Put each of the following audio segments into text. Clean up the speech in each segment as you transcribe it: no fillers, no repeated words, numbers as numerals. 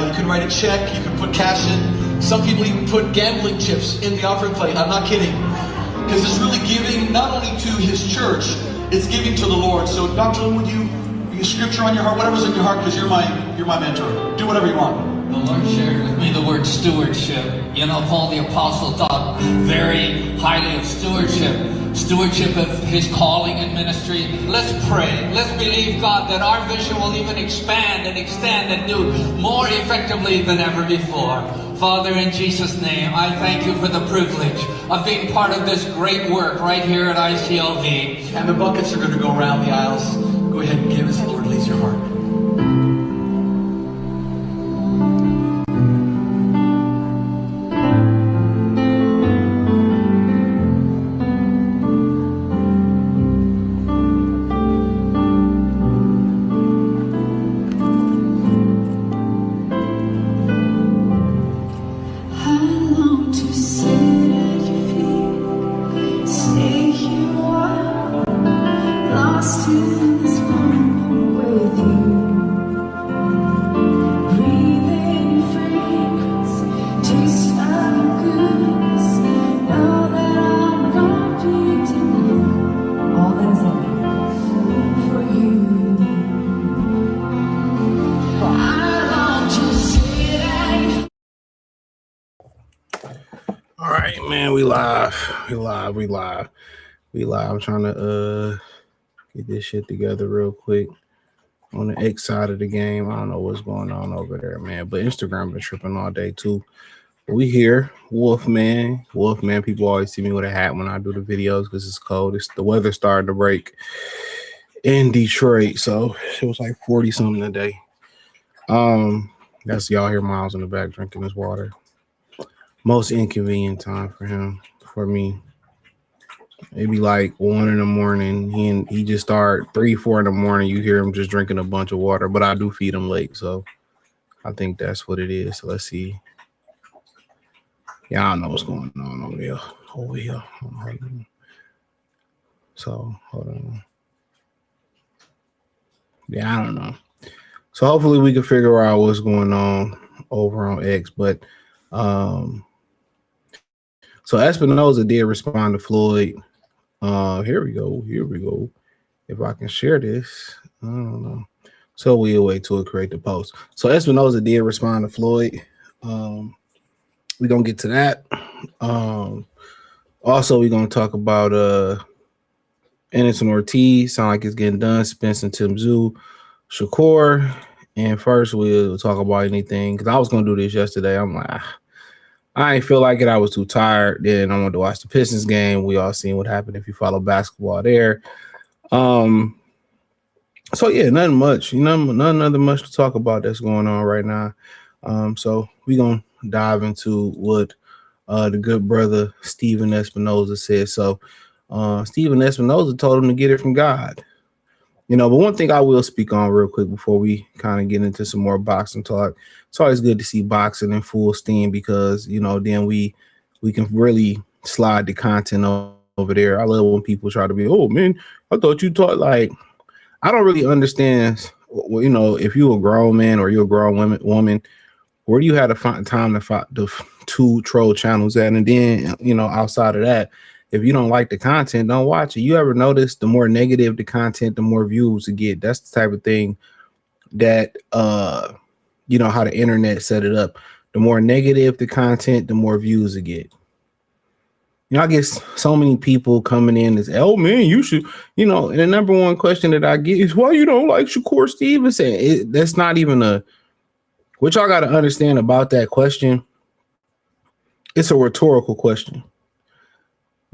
You can write a check, you can put cash in. Some people even put gambling chips in the offering plate. I'm not kidding. Because it's really giving not only to his church, it's giving to the Lord. So Dr. Lynn, would you scripture on your heart, whatever's in your heart, because you're my mentor. Do whatever you want. The Lord shared with me the word stewardship. You know, Paul the Apostle thought very highly of stewardship of his calling and ministry. Let's pray. Let's believe, God, that our vision will even expand and extend and do more effectively than ever before. Father, in Jesus' name, I thank you for the privilege of being part of this great work right here at ICLV. And the buckets are going to go around the aisles. Go ahead and give as the Lord leads your heart. We live. I'm trying to get this shit together real quick on the X side of the game. I don't know what's going on over there, man. But Instagram been tripping all day too. But we here, Wolfman. People always see me with a hat when I do the videos because it's cold. It's the weather starting to break in Detroit, so it was like 40 something today. That's y'all hear Miles in the back drinking his water. Most inconvenient time for me. It'd be like 1 in the morning. He just start 3, 4 in the morning. You hear him just drinking a bunch of water, but I do feed him late, so I think that's what it is. So let's see. Yeah, I don't know what's going on over here. So hold on. Yeah, I don't know. So hopefully we can figure out what's going on over on X, but so Espinoza did respond to Floyd. Here we go. If I can share this, I don't know. So we'll wait till it create the post. So Espinoza did respond to Floyd. We're gonna get to that. Also, we're gonna talk about Ennis and Ortiz. Sound like it's getting done. Spence and Tszyu, Shakur. And first we'll talk about anything, because I was gonna do this yesterday. I'm like, I ain't feel like it. I was too tired. Then I wanted to watch the Pistons game. We all seen what happened if you follow basketball there. So yeah, nothing much. Nothing much to talk about that's going on right now. So we gonna dive into what the good brother Stephen Espinoza said. So Stephen Espinoza told him to get it from God. But one thing I will speak on real quick before we kind of get into some more boxing talk. It's always good to see boxing in full steam because, then we can really slide the content over there. I love when people try to be, oh, man, I thought you taught, like, I don't really understand, if you're a grown man or you're a grown woman, where do you have to find time to find the 2 troll channels at? And then, outside of that, if you don't like the content, don't watch it. You ever notice the more negative the content, the more views you get? That's the type of thing that, how the internet set it up. The more negative the content, the more views you get. I guess so many people coming in is, oh, man, you should, and the number one question that I get is, why you don't like Shakur Stevenson? That's not even what y'all got to understand about that question. It's a rhetorical question.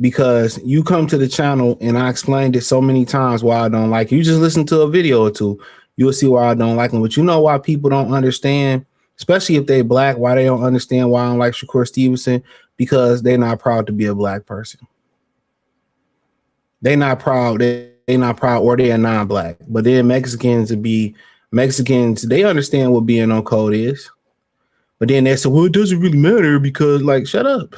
Because you come to the channel and I explained it so many times why I don't like it. You just listen to a video or two, you'll see why I don't like them. But you know why people don't understand, especially if they black, why they don't understand why I don't like Shakur Stevenson? Because they're not proud to be a black person. They're not proud. They're not proud, or they are non-black. But then Mexicans, they understand what being on code is. But then they say, well, it doesn't really matter because, like, shut up.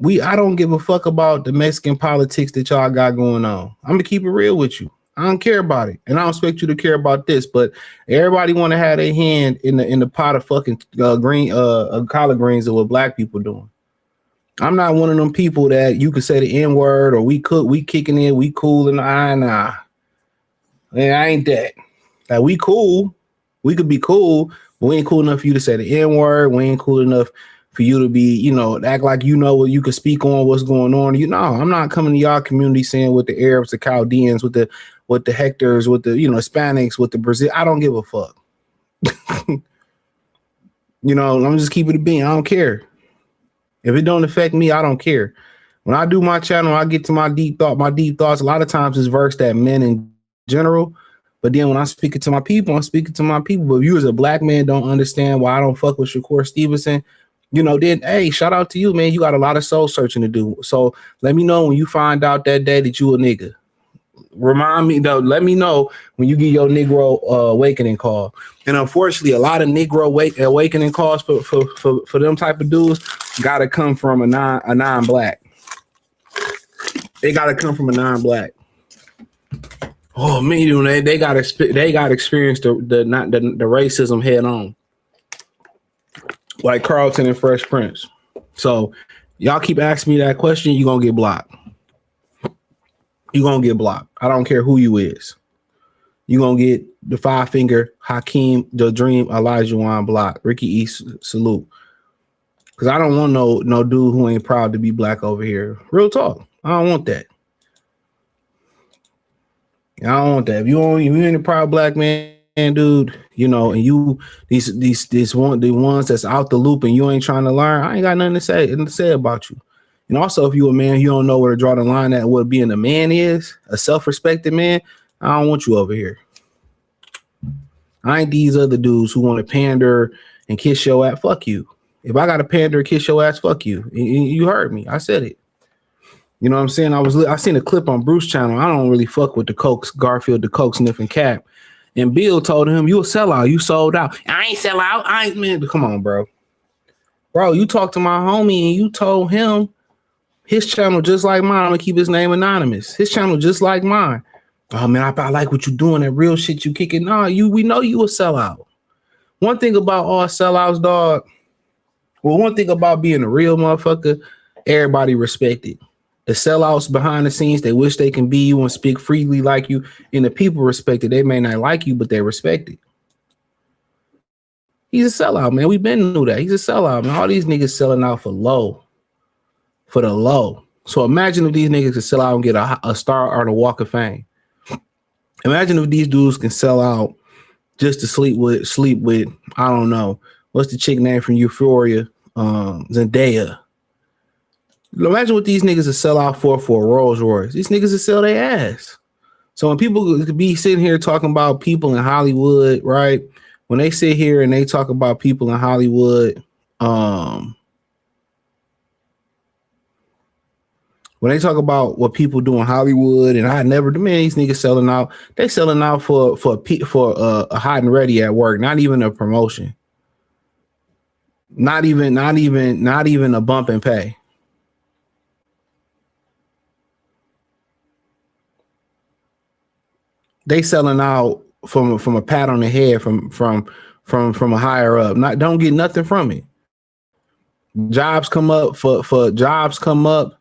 I don't give a fuck about the Mexican politics that y'all got going on. I'm gonna keep it real with you. I don't care about it, and I don't expect you to care about this. But everybody want to have their hand in the pot of fucking collard greens of what black people doing. I'm not one of them people that you could say the N word or we kicking in, we cool and nah. Man, I ain't that. Like we cool, we could be cool, but we ain't cool enough for you to say the N word. We ain't cool enough for you to be, you know, act like you know what you can speak on what's going on. You know, I'm not coming to y'all community saying with the Arabs, the Chaldeans, with the Hectors, with the, you know, Hispanics, with the Brazil. I don't give a fuck. You know, I'm just keeping it being. I don't care. If it don't affect me, I don't care. When I do my channel, I get to my deep thoughts. A lot of times it's versed at men in general. But then when I'm speaking to my people, I'm speaking to my people. But if you as a black man don't understand why I don't fuck with Shakur Stevenson, you know, then, hey, shout out to you, man. You got a lot of soul searching to do. So let me know when you find out that day that you a nigga. Remind me, though, let me know when you get your Negro awakening call. And unfortunately, a lot of Negro awakening calls for them type of dudes got to come from a non-black. They got to come from a non-black. Oh man, they got to experience the racism head on. Like Carlton and Fresh Prince. So y'all keep asking me that question, you're gonna get blocked. You're gonna get blocked. I don't care who you is. You're gonna get the 5-finger Hakeem, the Dream, Elijah Wan block, Ricky East salute. Cause I don't want no dude who ain't proud to be black over here. Real talk. I don't want that. I don't want that. If you ain't a proud black man, dude, you know, and you the ones that's out the loop and you ain't trying to learn, I ain't got nothing to say about you. And also, if you a man, you don't know where to draw the line at what being a man is, a self-respected man, I don't want you over here. I ain't these other dudes who want to pander and kiss your ass. Fuck you. If I got to pander and kiss your ass, fuck you. You heard me. I said it. You know what I'm saying? I seen a clip on Bruce's channel. I don't really fuck with the Garfield, the coke sniffing cap. And Bill told him, you a sellout. You sold out. I ain't sell out. I ain't, man. Come on, bro. Bro, you talked to my homie and you told him his channel just like mine. I'm going to keep his name anonymous. His channel just like mine. Oh, man, I like what you doing. That real shit you kicking. Nah, we know you a sellout. One thing about all sellouts, dog. Well, one thing about being a real motherfucker, everybody respect it. The sellouts behind the scenes, they wish they can be you and speak freely like you. And the people respect it. They may not like you, but they respect it. He's a sellout, man. We've been knew that. He's a sellout, man. All these niggas selling out for the low. So imagine if these niggas could sell out and get a star or the Walk of Fame. Imagine if these dudes can sell out just to sleep with, I don't know, what's the chick name from Euphoria? Zendaya. Imagine what these niggas will sell out for a Rolls Royce. These niggas will sell their ass. So when people could be sitting here talking about people in Hollywood, right? When they sit here and they talk about people in Hollywood, when they talk about what people do in Hollywood, and I never, man, these niggas selling out. They selling out for a hot and ready at work. Not even a promotion. Not even a bump and pay. They selling out from a pat on the head from a higher up. Don't get nothing from it. Jobs come up for jobs come up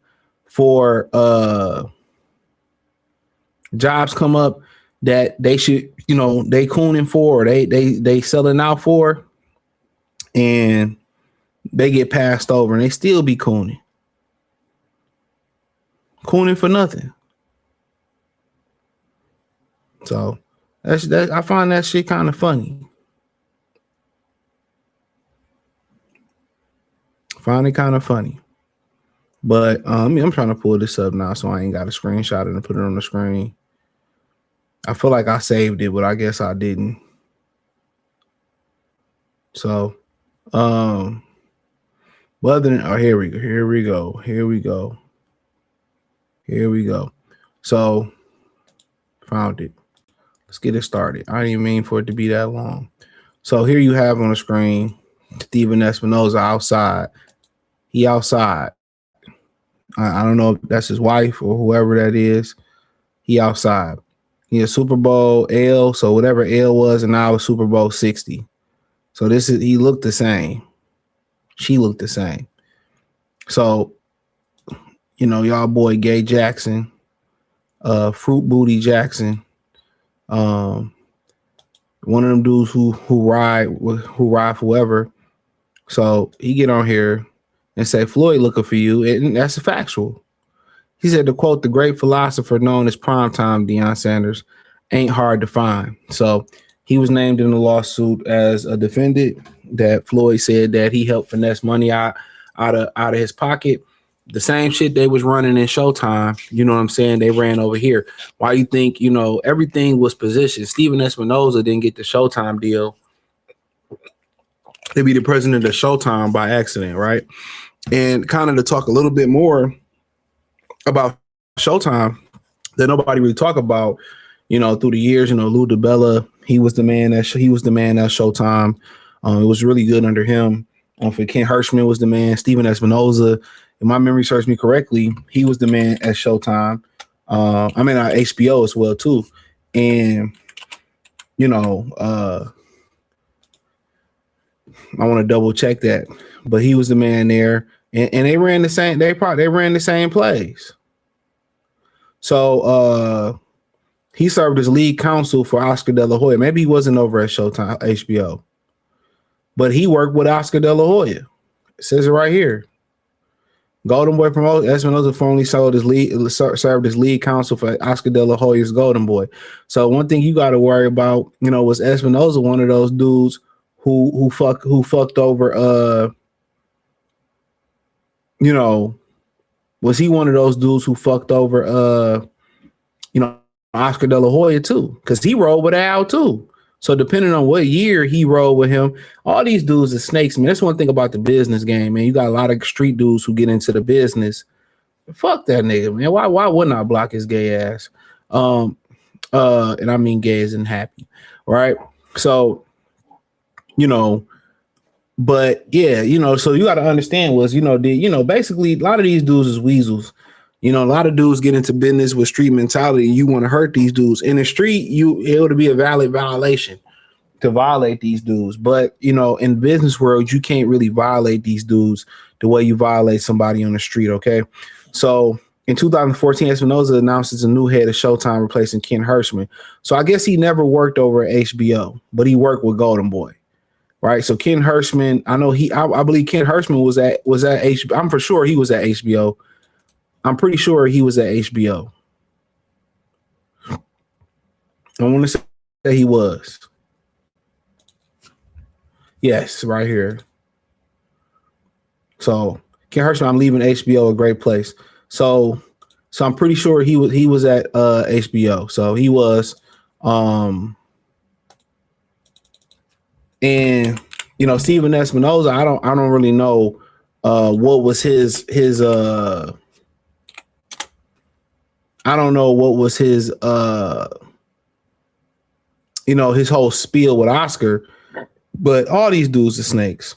that they should, you know, they cooning for, or they selling out for, and they get passed over and they still be cooning for nothing. So that I find that shit kind of funny. Find it kind of funny. But I'm trying to pull this up now, so I ain't got to screenshot it and put it on the screen. I feel like I saved it, but I guess I didn't. So, but other than, here we go. So, found it. Let's get it started. I didn't mean for it to be that long. So here you have on the screen Stephen Espinoza outside. He outside. I don't know if that's his wife or whoever that is. He outside. Yeah, Super Bowl L. So whatever L was, and now it's Super Bowl 60. So he looked the same. She looked the same. So, y'all boy Gay Jackson, Fruit Booty Jackson, one of them dudes who ride forever. So he get on here and say Floyd looking for you, and that's a factual. He said, to quote the great philosopher known as Primetime Deion Sanders, ain't hard to find. So he was named in the lawsuit as a defendant. That Floyd said that he helped finesse money out of his pocket. The same shit they was running in Showtime, you know what I'm saying? They ran over here. Why you think, everything was positioned? Steven Espinoza didn't get the Showtime deal to be the president of Showtime by accident, right? And kind of to talk a little bit more about Showtime that nobody really talk about, through the years, Lou DiBella, he was the man at Showtime. It was really good under him. For Ken Hirschman was the man. Steven Espinoza, if my memory serves me correctly, he was the man at Showtime. HBO as well too. And I want to double check that, but he was the man there, and they ran the same. They ran the same plays. So he served as lead counsel for Oscar De La Hoya. Maybe he wasn't over at Showtime HBO, but he worked with Oscar De La Hoya. It says it right here. Golden Boy promoted Espinoza formerly served as lead counsel for Oscar De La Hoya's Golden Boy. So one thing you got to worry about, was Espinoza one of those dudes who fucked over was he one of those dudes who fucked over Oscar De La Hoya too? Because he rolled with Al too. So depending on what year he rolled with him, all these dudes are snakes, man. That's one thing about the business game, man. You got a lot of street dudes who get into the business. Fuck that nigga, man. Why wouldn't I block his gay ass? And I mean gay isn't happy, right? So, but yeah, so you got to understand was, basically a lot of these dudes is weasels. A lot of dudes get into business with street mentality, and you want to hurt these dudes. In the street, it would be a valid violation to violate these dudes. But, in the business world, you can't really violate these dudes the way you violate somebody on the street, okay? So in 2014, Espinoza announces a new head of Showtime replacing Ken Hirschman. So I guess he never worked over at HBO, but he worked with Golden Boy, right? So Ken Hirschman, I believe Ken Hirschman was at HBO. I'm for sure he was at HBO. I'm pretty sure he was at HBO. I want to say he was. Yes, right here. So Ken Hirschman, I'm leaving HBO, a great place. So I'm pretty sure he was at HBO. So he was, and Steven Espinoza, I don't really know what was his I don't know what was his his whole spiel with Oscar, but all these dudes are snakes.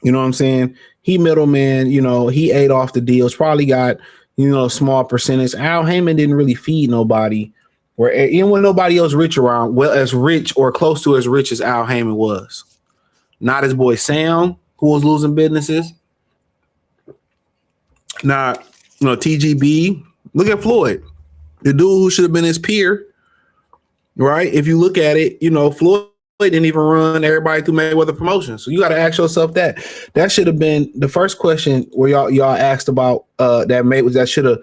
You know what I'm saying? He middleman, he ate off the deals, probably got, a small percentage. Al Heyman didn't really feed nobody, or even when nobody else rich around, well, as rich or close to as rich as Al Heyman was. Not his boy Sam, who was losing businesses. Not, TGB. Look at Floyd, the dude who should have been his peer, right? If you look at it, Floyd didn't even run everybody through Mayweather Promotions. So you got to ask yourself that. That should have been the first question where y'all asked about that should have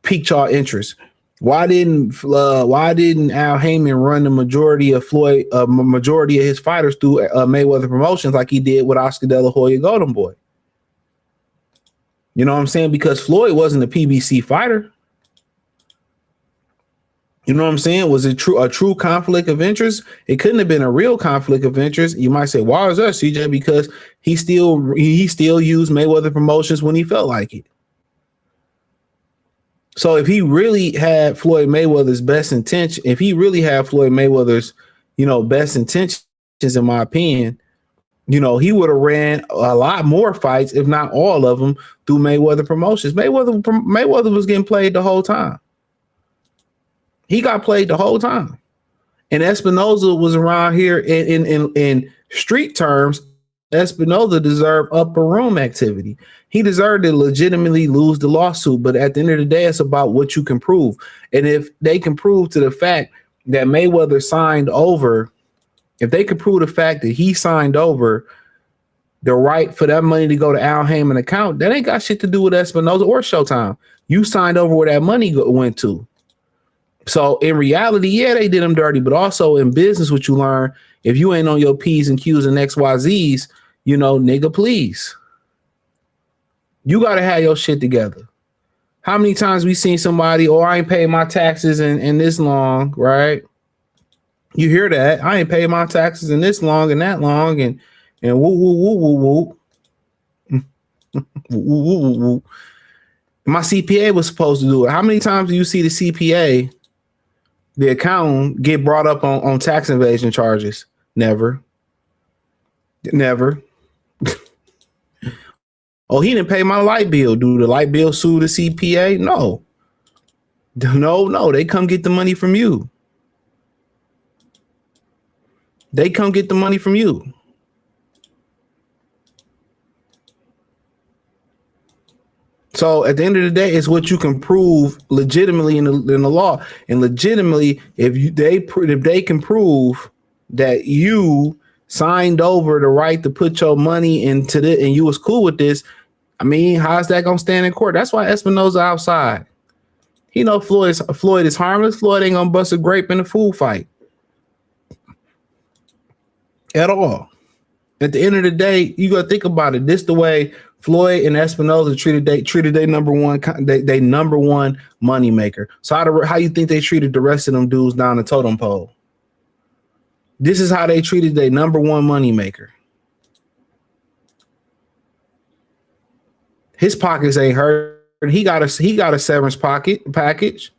piqued y'all interest. Why didn't Al Heyman run the majority of his fighters through Mayweather Promotions like he did with Oscar De La Hoya Golden Boy? You know what I'm saying? Because Floyd wasn't a PBC fighter. You know what I'm saying? Was it a true conflict of interest? It couldn't have been a real conflict of interest. You might say, why is that, CJ? Because he still used Mayweather Promotions when he felt like it. So if he really had Floyd Mayweather's best intention, best intentions, in my opinion, he would have ran a lot more fights, if not all of them, through Mayweather Promotions. Mayweather was getting played the whole time. He got played the whole time. And Espinoza was around here in street terms. Espinoza deserved upper room activity. He deserved to legitimately lose the lawsuit. But at the end of the day, it's about what you can prove. And if they can prove to the fact that Mayweather signed over, if they could prove the fact that he signed over the right for that money to go to Al Heyman account, that ain't got shit to do with Espinoza or Showtime. You signed over where that money went to. So in reality, yeah, they did him dirty, but also in business, what you learn, if you ain't on your P's and Q's and XYZs, you know, nigga, please. You got to have your shit together. How many times we seen somebody, oh, I ain't paid my taxes in this long, right? You hear that? I ain't paid my taxes in this long and that long, and woo, woo, woo, woo, woo. Woo, woo, woo, woo. My CPA was supposed to do it. How many times do you see the CPA, the accountant, get brought up on tax evasion charges? Never. Never. Oh, he didn't pay my light bill. Do the light bill sue the CPA? No. No. They come get the money from you. They come get the money from you. So at the end of the day, it's what you can prove legitimately in the law, and legitimately, if they can prove that you signed over the right to put your money into this and you was cool with this, I mean, how's that gonna stand in court? That's why Espinoza outside. He know Floyd is harmless. Floyd ain't gonna bust a grape in a food fight at all. At the end of the day, you gotta think about it. This the way Floyd and Espinoza treated their number one money maker. So how you think they treated the rest of them dudes down the totem pole? This is how they treated their number one money maker. His pockets ain't hurting. He got a severance package.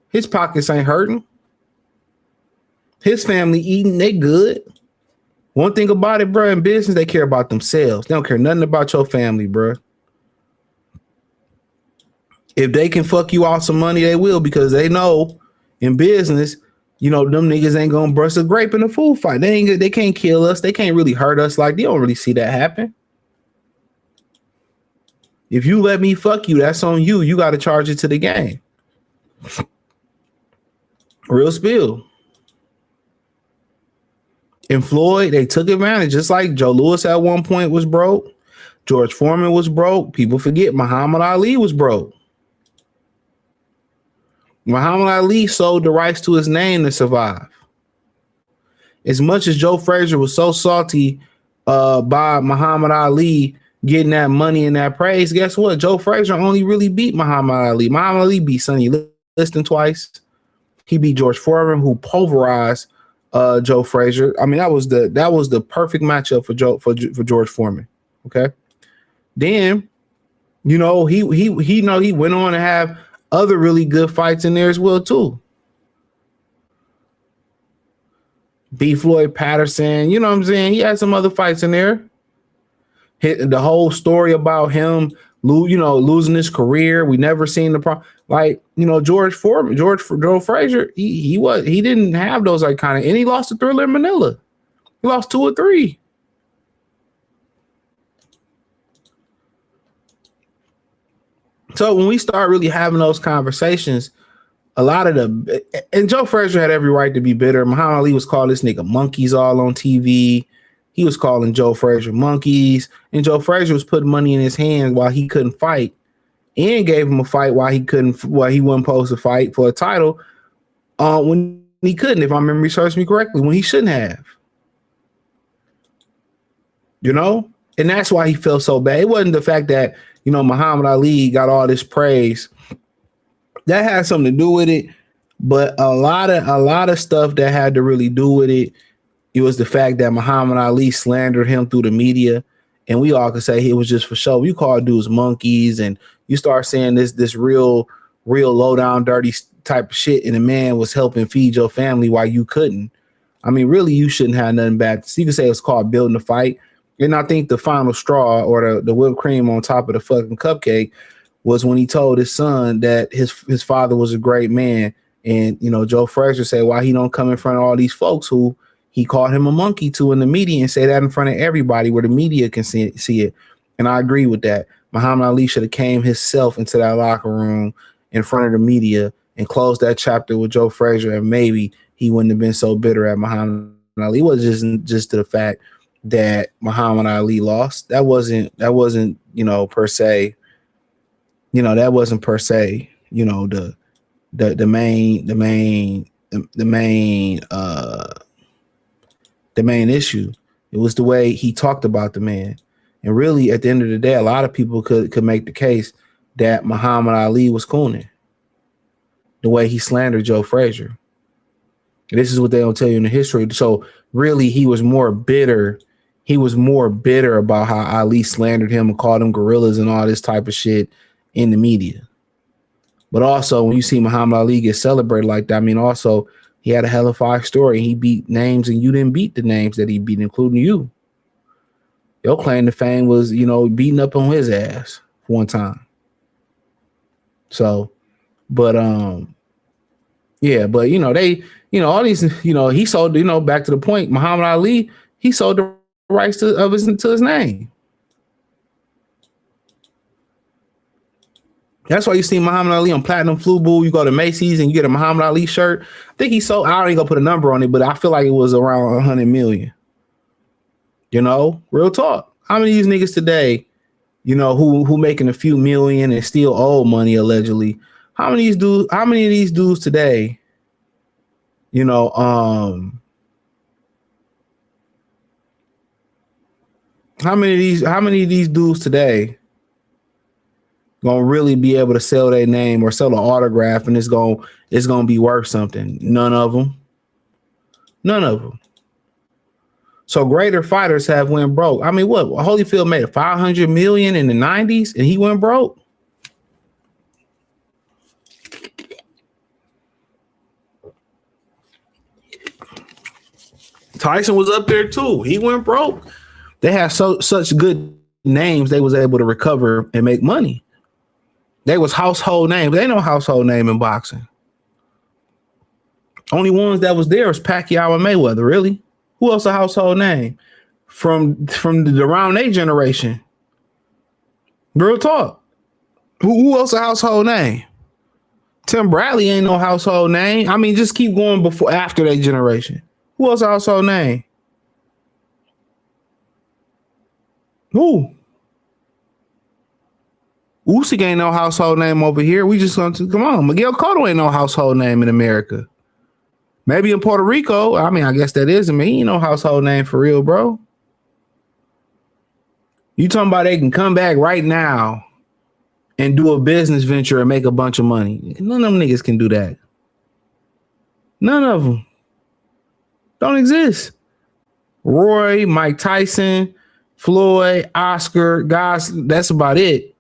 His pockets ain't hurting. His family eating, they good. One thing about it, bro, in business, they care about themselves. They don't care nothing about your family, bro. If they can fuck you out some money, they will, because they know in business, you know, them niggas ain't gonna bust a grape in a food fight. They can't kill us. They can't really hurt us. Like, they don't really see that happen. If you let me fuck you, that's on you. You got to charge it to the game. Real spill. In Floyd, they took advantage. Just like Joe Louis at one point was broke. George Foreman was broke. People forget Muhammad Ali was broke. Muhammad Ali sold the rights to his name to survive. As much as Joe Frazier was so salty by Muhammad Ali getting that money and that praise, guess what? Joe Frazier only really beat Muhammad Ali. Muhammad Ali beat Sonny Liston twice. He beat George Foreman, who pulverized Joe Frazier. I mean, that was the perfect matchup for George Foreman. Okay. Then, you know, he went on to have other really good fights in there as well too. Beat Floyd Patterson, you know what I'm saying? He had some other fights in there. The whole story about him, losing his career. We never seen the problem. Like, you know, Joe Frazier, he didn't have those iconic, and he lost to Thriller in Manila. He lost 2 or 3. So when we start really having those conversations, and Joe Frazier had every right to be bitter. Muhammad Ali was calling this nigga monkeys all on TV. He was calling Joe Frazier monkeys, and Joe Frazier was putting money in his hands while he couldn't fight, and gave him a fight while he wasn't supposed to fight for a title when he couldn't, if my memory serves me correctly, when he shouldn't have. You know? And that's why he felt so bad. It wasn't the fact that, you know, Muhammad Ali got all this praise. That had something to do with it, but a lot of stuff that had to really do with it. It was the fact that Muhammad Ali slandered him through the media, and we all could say it was just for show. You call dudes monkeys, and you start saying this real low down dirty type of shit, and the man was helping feed your family while you couldn't. I mean, really, you shouldn't have nothing bad. So you could say it was called building the fight. And I think the final straw, or the whipped cream on top of the fucking cupcake, was when he told his son that his father was a great man And, Joe Frazier said why he don't come in front of all these folks who he called him a monkey to in the media and say that in front of everybody where the media can see it. And I agree with that. Muhammad Ali should have came himself into that locker room in front of the media and closed that chapter with Joe Frazier, and maybe he wouldn't have been so bitter at Muhammad Ali. It was just the fact that Muhammad Ali lost. That wasn't per se, that wasn't per se, the main issue. It was the way he talked about the man. And really, at the end of the day, a lot of people could make the case that Muhammad Ali was cooning. The way he slandered Joe Frazier. And this is what they don't tell you in the history. So really, he was more bitter. He was more bitter about how Ali slandered him and called him gorillas and all this type of shit in the media. But also, when you see Muhammad Ali get celebrated like that, I mean, also, he had a hell of a fight story. He beat names, and you didn't beat the names that he beat, including you. Your claim to fame was, beating up on his ass one time. So, but yeah, but they, all these, he sold, back to the point, Muhammad Ali, he sold the rights to his name. That's why you see Muhammad Ali on Platinum Fubu. You go to Macy's and you get a Muhammad Ali shirt. I think he sold, I ain't gonna put a number on it, but I feel like it was around 100 million. Real talk. How many of these niggas today, who making a few million and still owe money allegedly? How many of these dudes today, how many of these dudes today gonna really be able to sell their name or sell an autograph and it's gonna be worth something? None of them. So greater fighters have went broke. I mean, what? Holyfield made $500 million in the 90s and he went broke. Tyson was up there too. He went broke. They had such good names, they was able to recover and make money. They was household names. They ain't no household name in boxing. Only ones that was there was Pacquiao and Mayweather, really. Who else a household name? From the around their generation. Real talk. Who else a household name? Tim Bradley ain't no household name. I mean, just keep going after their generation. Who else a household name? Who? Usyk ain't no household name over here. We just going to come on. Miguel Cotto ain't no household name in America. Maybe in Puerto Rico. I mean, I guess that is. I mean, he ain't no household name for real, bro. You talking about they can come back right now and do a business venture and make a bunch of money. None of them niggas can do that. None of them. Don't exist. Roy, Mike Tyson, Floyd, Oscar, guys, that's about it.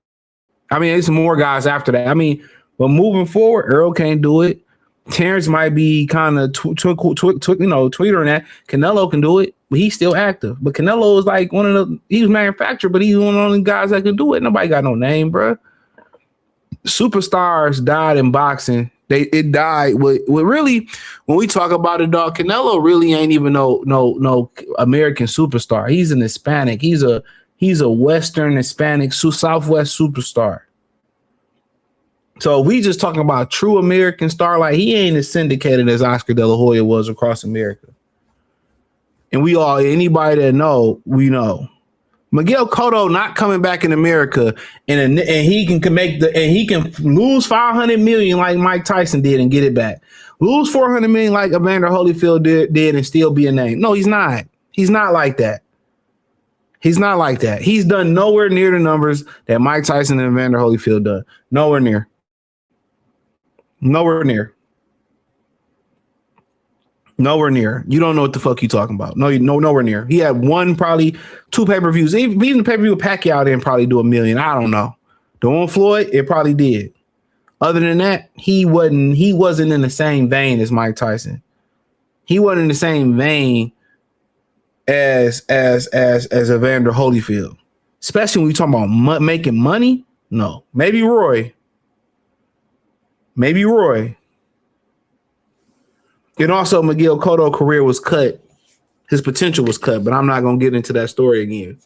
I mean, there's some more guys after that. I mean, but moving forward, Earl can't do it. Terrence might be kind of tweetering that. Canelo can do it, but he's still active. But Canelo is like he was manufactured, but he's one of the only guys that can do it. Nobody got no name, bro. Superstars died in boxing. It died with really, when we talk about it, dog, Canelo really ain't even no American superstar. He's an Hispanic. He's a Western Hispanic Southwest superstar. So if we just talking about true American star, like he ain't as syndicated as Oscar De La Hoya was across America. And anybody that know, we know. Miguel Cotto not coming back in America, and he can lose $500 million like Mike Tyson did and get it back. Lose $400 million like Evander Holyfield did and still be a name. No, he's not. He's not like that. He's not like that. He's done nowhere near the numbers that Mike Tyson and Evander Holyfield done. Nowhere near. Nowhere near. Nowhere near. You don't know what the fuck you talking about. Nowhere near. He had probably two pay-per-views. Even the pay-per-view with Pacquiao didn't probably do $1 million. I don't know. The one Floyd, it probably did. Other than that, he wasn't in the same vein as Mike Tyson. He wasn't in the same vein as Evander Holyfield. Especially when we talking about making money. No. Maybe Roy. And also Miguel Cotto's career was cut. His potential was cut, but I'm not going to get into that story again.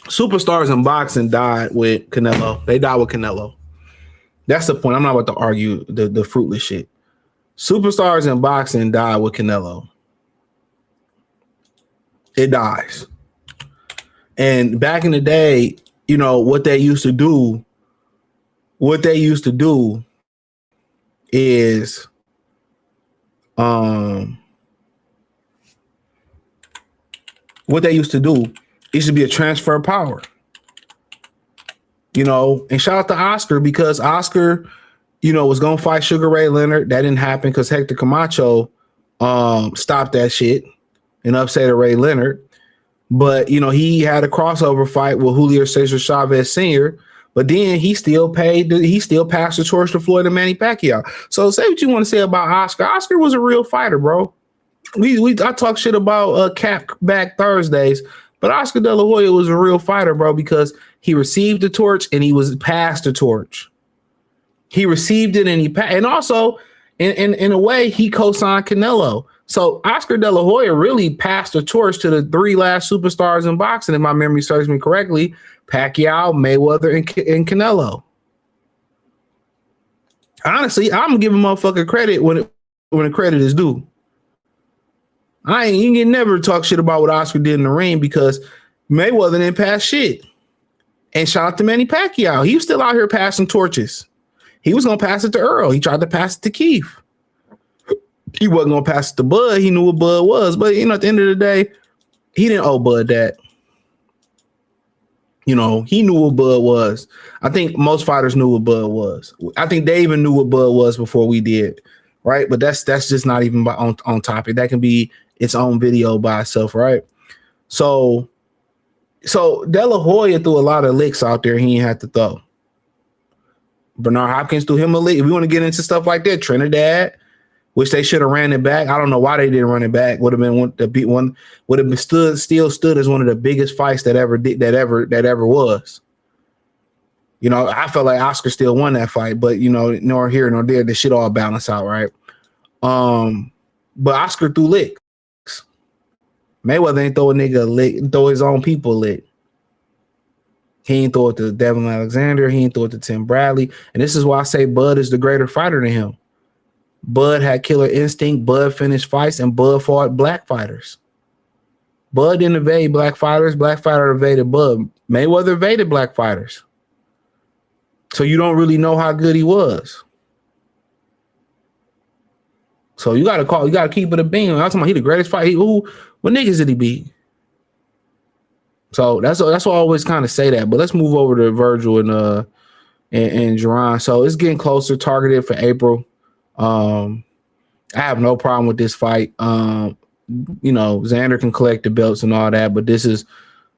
Superstars in boxing died with Canelo. They died with Canelo. That's the point. I'm not about to argue the fruitless shit. Superstars in boxing died with Canelo. It dies. And back in the day, you know, what they used to do is used to be a transfer of power. You know, and shout out to Oscar because Oscar, you know, was gonna fight Sugar Ray Leonard. That didn't happen because Hector Camacho stopped that shit and upset Ray Leonard. But you know, he had a crossover fight with Julio Cesar Chavez Sr., but then he still passed the torch to Floyd and Manny Pacquiao. So say what you want to say about Oscar. Oscar was a real fighter, bro. I talk shit about Cap back Thursdays, but Oscar De La Hoya was a real fighter, bro, because he received the torch and he was passed the torch. He received it and and also in a way he co-signed Canelo. So Oscar De La Hoya really passed the torch to the three last superstars in boxing, if my memory serves me correctly: Pacquiao, Mayweather, and Canelo. Honestly, I'm gonna give a motherfucker credit when the credit is due. You can never talk shit about what Oscar did in the ring because Mayweather didn't pass shit. And shout out to Manny Pacquiao. He was still out here passing torches. He was going to pass it to Earl. He tried to pass it to Keith. He wasn't going to pass it to Bud. He knew what Bud was. But, you know, at the end of the day, he didn't owe Bud that. You know, he knew what Bud was. I think most fighters knew what Bud was. I think they even knew what Bud was before we did. Right? But that's just not even on topic. That can be its own video by itself, right? So De La Hoya threw a lot of licks out there he ain't had to throw. Bernard Hopkins threw him a lick. If we want to get into stuff like that, Trinidad, which they should have ran it back. I don't know why they didn't run it back. Would have been still stood as one of the biggest fights that ever was. You know, I felt like Oscar still won that fight, but you know, nor here nor there, the shit all balance out, right? But Oscar threw licks. Mayweather ain't throw a nigga a lick, throw his own people a lick. He ain't throw it to Devin Alexander. He ain't throw it to Tim Bradley. And this is why I say Bud is the greater fighter than him. Bud had killer instinct. Bud finished fights, and Bud fought black fighters. Bud didn't evade black fighters. Black fighter evaded Bud. Mayweather evaded black fighters. So you don't really know how good he was. So you gotta keep it a beam. I'm talking about he the greatest fighter. What niggas did he beat? So that's why I always kind of say that. But let's move over to Virgil and Jerron. So it's getting closer, targeted for April. I have no problem with this fight. You know, Xander can collect the belts and all that, but this is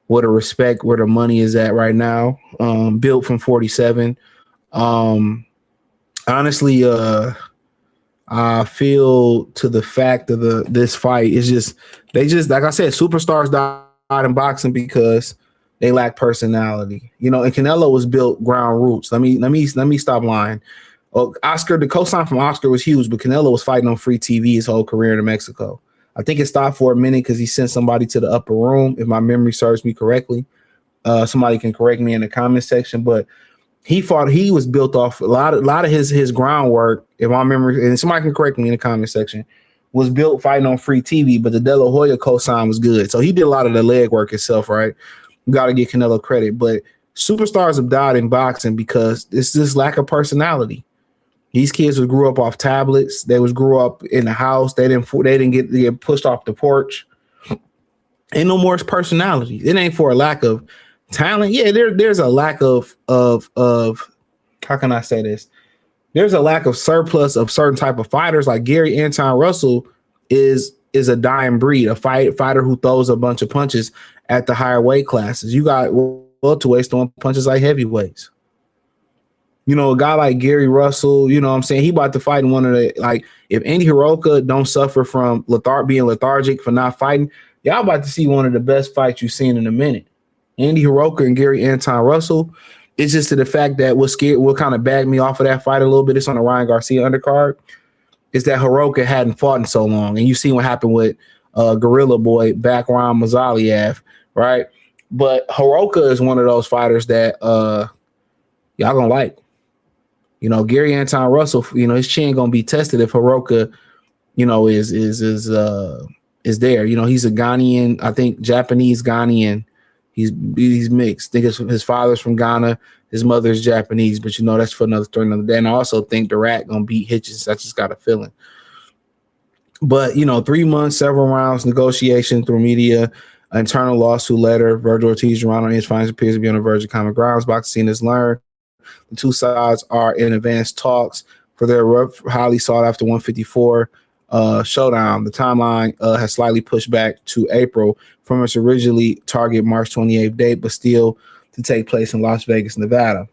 where the money is at right now. Built from 47. Honestly, I feel to the fact of this fight is just like I said, superstars died in boxing because they lack personality. You know, and Canelo was built ground roots. Let me stop lying. Oscar, the cosign from Oscar was huge, but Canelo was fighting on free TV his whole career in Mexico. I think it stopped for a minute because he sent somebody to the upper room, if my memory serves me correctly. Somebody can correct me in the comment section, but he was built off a lot of his groundwork, if my memory, and somebody can correct me in the comment section, was built fighting on free TV, but the De La Hoya cosign was good. So he did a lot of the leg work himself, right? Got to give Canelo credit, but superstars have died in boxing because it's this lack of personality. These kids grew up off tablets. They grew up in the house. They didn't get pushed off the porch. Ain't no more personality. It ain't for a lack of talent. Yeah, there's a lack of how can I say this? There's a lack of surplus of certain type of fighters. Like Gary Anton Russell is a dying breed, a fighter who throws a bunch of punches at the higher weight classes. You got welterweights throwing punches like heavyweights. You know, a guy like Gary Russell, you know what I'm saying? He about to fight in one of the, like, if Andy Hiroka don't suffer from being lethargic for not fighting, y'all about to see one of the best fights you've seen in a minute. Andy Hiroka and Gary Anton Russell. It's just to the fact that what kind of bagged me off of that fight a little bit. It's on the Ryan Garcia undercard. is that Hiroka hadn't fought in so long. And you see what happened with Gorilla Boy back around Mazaliev, right? But Hiroka is one of those fighters that y'all gonna like. You know, Gary Anton Russell, you know, his chin gonna be tested if Hiroka, you know, is there. You know, he's a Ghanaian, I think Japanese Ghanaian. He's mixed. I think his father's from Ghana, his mother's Japanese, but you know, that's for another story another day. And I also think Durant gonna beat Hitchens. I just got a feeling. But you know, 3 months, several rounds, negotiation through media, internal lawsuit letter. Virgil Ortiz, Geronimo Ennis finds appears to be on the verge of common grounds. Boxing scene has learned the two sides are in advanced talks for their highly sought after 154 showdown. The timeline has slightly pushed back to April from its originally target March 28th date, but still to take place in Las Vegas, Nevada.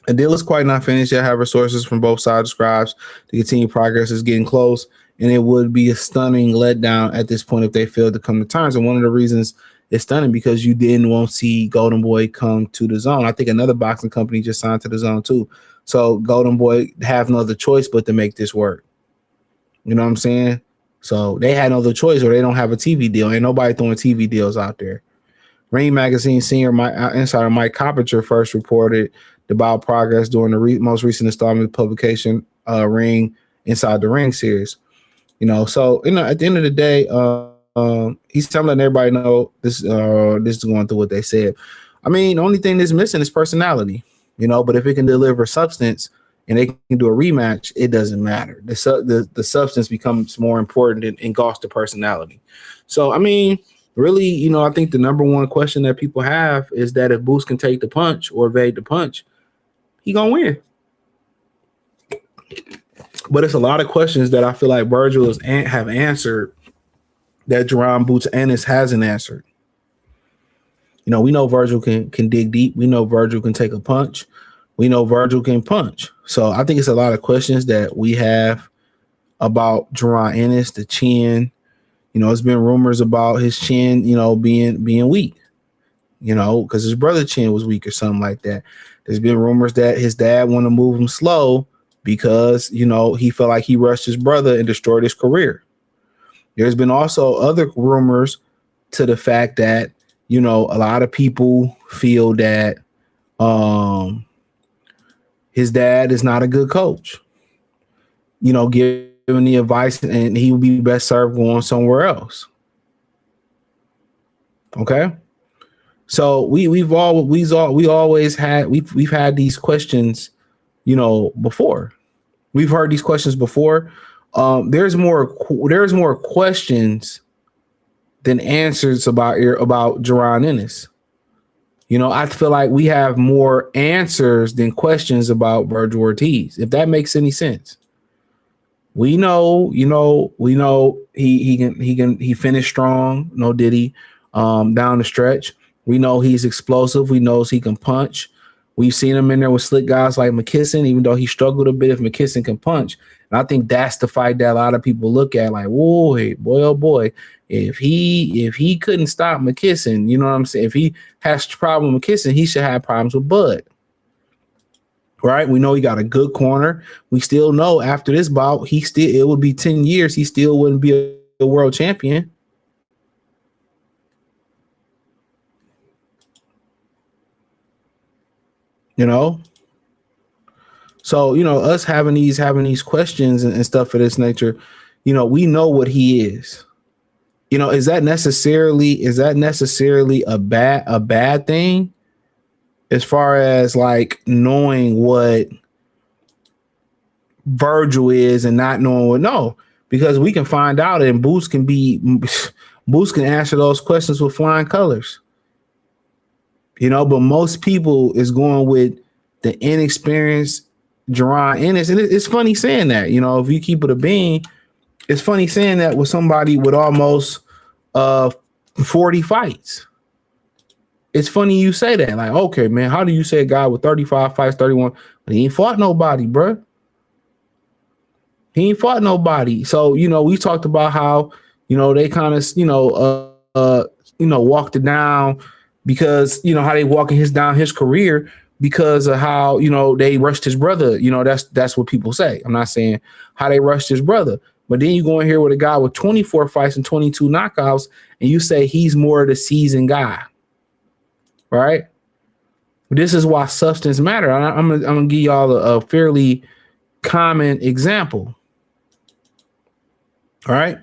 The deal is quite not finished yet. However, sources from both sides describes the continued progress is getting close, and it would be a stunning letdown at this point if they failed to come to terms. And one of the reasons it's stunning because you won't see Golden Boy come to the zone. I think another boxing company just signed to the zone too. So Golden Boy have no other choice but to make this work. You know what I'm saying? So they had no other choice, or they don't have a TV deal. Ain't nobody throwing TV deals out there. Ring Magazine senior insider Mike Coppinger first reported about progress during the most recent installment of the publication, Ring Inside the Ring series. You know, so you know, at the end of the day, he's telling everybody know this is going through what they said. I mean, the only thing that's missing is personality. You know, but if it can deliver substance and they can do a rematch, it doesn't matter. The substance becomes more important and engulfs the personality. So, I mean, really, you know, I think the number one question that people have is that if Boots can take the punch or evade the punch, he gonna win. But it's a lot of questions that I feel like Virgil have answered that Jerome Boots Ennis hasn't answered. You know, we know Virgil can dig deep. We know Virgil can take a punch. We know Virgil can punch. So I think it's a lot of questions that we have about Jerome Ennis, the chin. You know, it's been rumors about his chin, you know, being weak, you know, because his brother's chin was weak or something like that. There's been rumors that his dad wanted to move him slow because, you know, he felt like he rushed his brother and destroyed his career. There's been also other rumors to the fact that, you know, a lot of people feel that his dad is not a good coach. You know, giving the advice, and he would be best served going somewhere else. Okay, so we've always had these questions, you know, before. We've heard these questions before. There's more questions than answers about Jerron Ennis. You know, I feel like we have more answers than questions about Virgil Ortiz, if that makes any sense. We know he finished strong, no diddy, down the stretch. We know he's explosive. We know he can punch. We've seen him in there with slick guys like McKisson, even though he struggled a bit if McKisson can punch. And I think that's the fight that a lot of people look at like, whoa, hey, boy, oh boy, if he couldn't stop McKisson, you know what I'm saying? If he has a problem with McKisson, he should have problems with Bud. Right? We know he got a good corner. We still know after this bout, it would be 10 years. He still wouldn't be a world champion. You know? So, you know, us having these questions and stuff of this nature, you know, we know what he is. You know, is that necessarily a bad thing? As far as like knowing what Virgil is and not knowing what, no, because we can find out and Boots can answer those questions with flying colors. You know, but most people is going with the inexperienced Jerron Ennis. And it's funny saying that, you know, if you keep it a bean, it's funny saying that with somebody with almost 40 fights. It's funny you say that. Like, okay, man, how do you say a guy with 35 fights, 31, but he ain't fought nobody, bro? He ain't fought nobody. So, you know, we talked about how, you know, they kind of, walked it down because, you know, how they walking down his career. because of how, they rushed his brother. That's what people say. I'm not saying how they rushed his brother. But then you go in here with a guy with 24 fights and 22 knockouts, and you say he's more of the seasoned guy, right? This is why substance matter. I'm gonna give y'all a fairly common example. All right,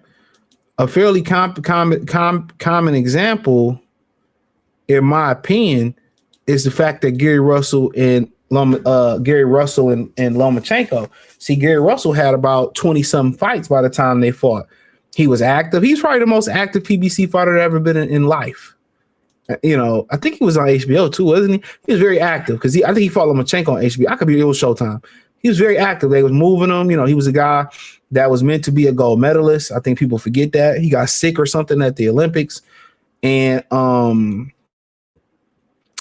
a fairly common example, in my opinion, is the fact that Gary Russell and Lomachenko. See, Gary Russell had about 20-something fights by the time they fought. He was active. He's probably the most active PBC fighter that ever been in life. I think he was on HBO too, wasn't he? He was very active because I think he fought Lomachenko on HBO. It was Showtime. He was very active. They was moving him. He was a guy that was meant to be a gold medalist. I think people forget that. He got sick or something at the Olympics. And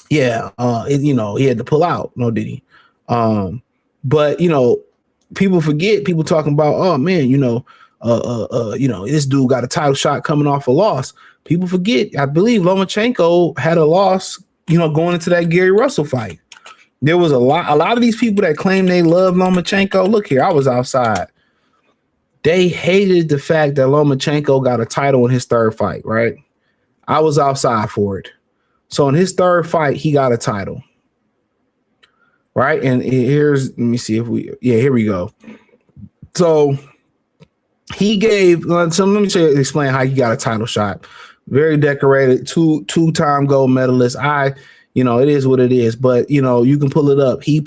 he had to pull out. No, did he? But people forget. People talking about, oh man, this dude got a title shot coming off a loss. People forget. I believe Lomachenko had a loss, going into that Gary Russell fight. There was a lot of these people that claim they love Lomachenko. Look here, I was outside. They hated the fact that Lomachenko got a title in his third fight, right? I was outside for it. So in his third fight, he got a title. Right? And here we go. So he gave, let me explain how he got a title shot. Very decorated, two-time gold medalist. It is what it is, but you can pull it up. He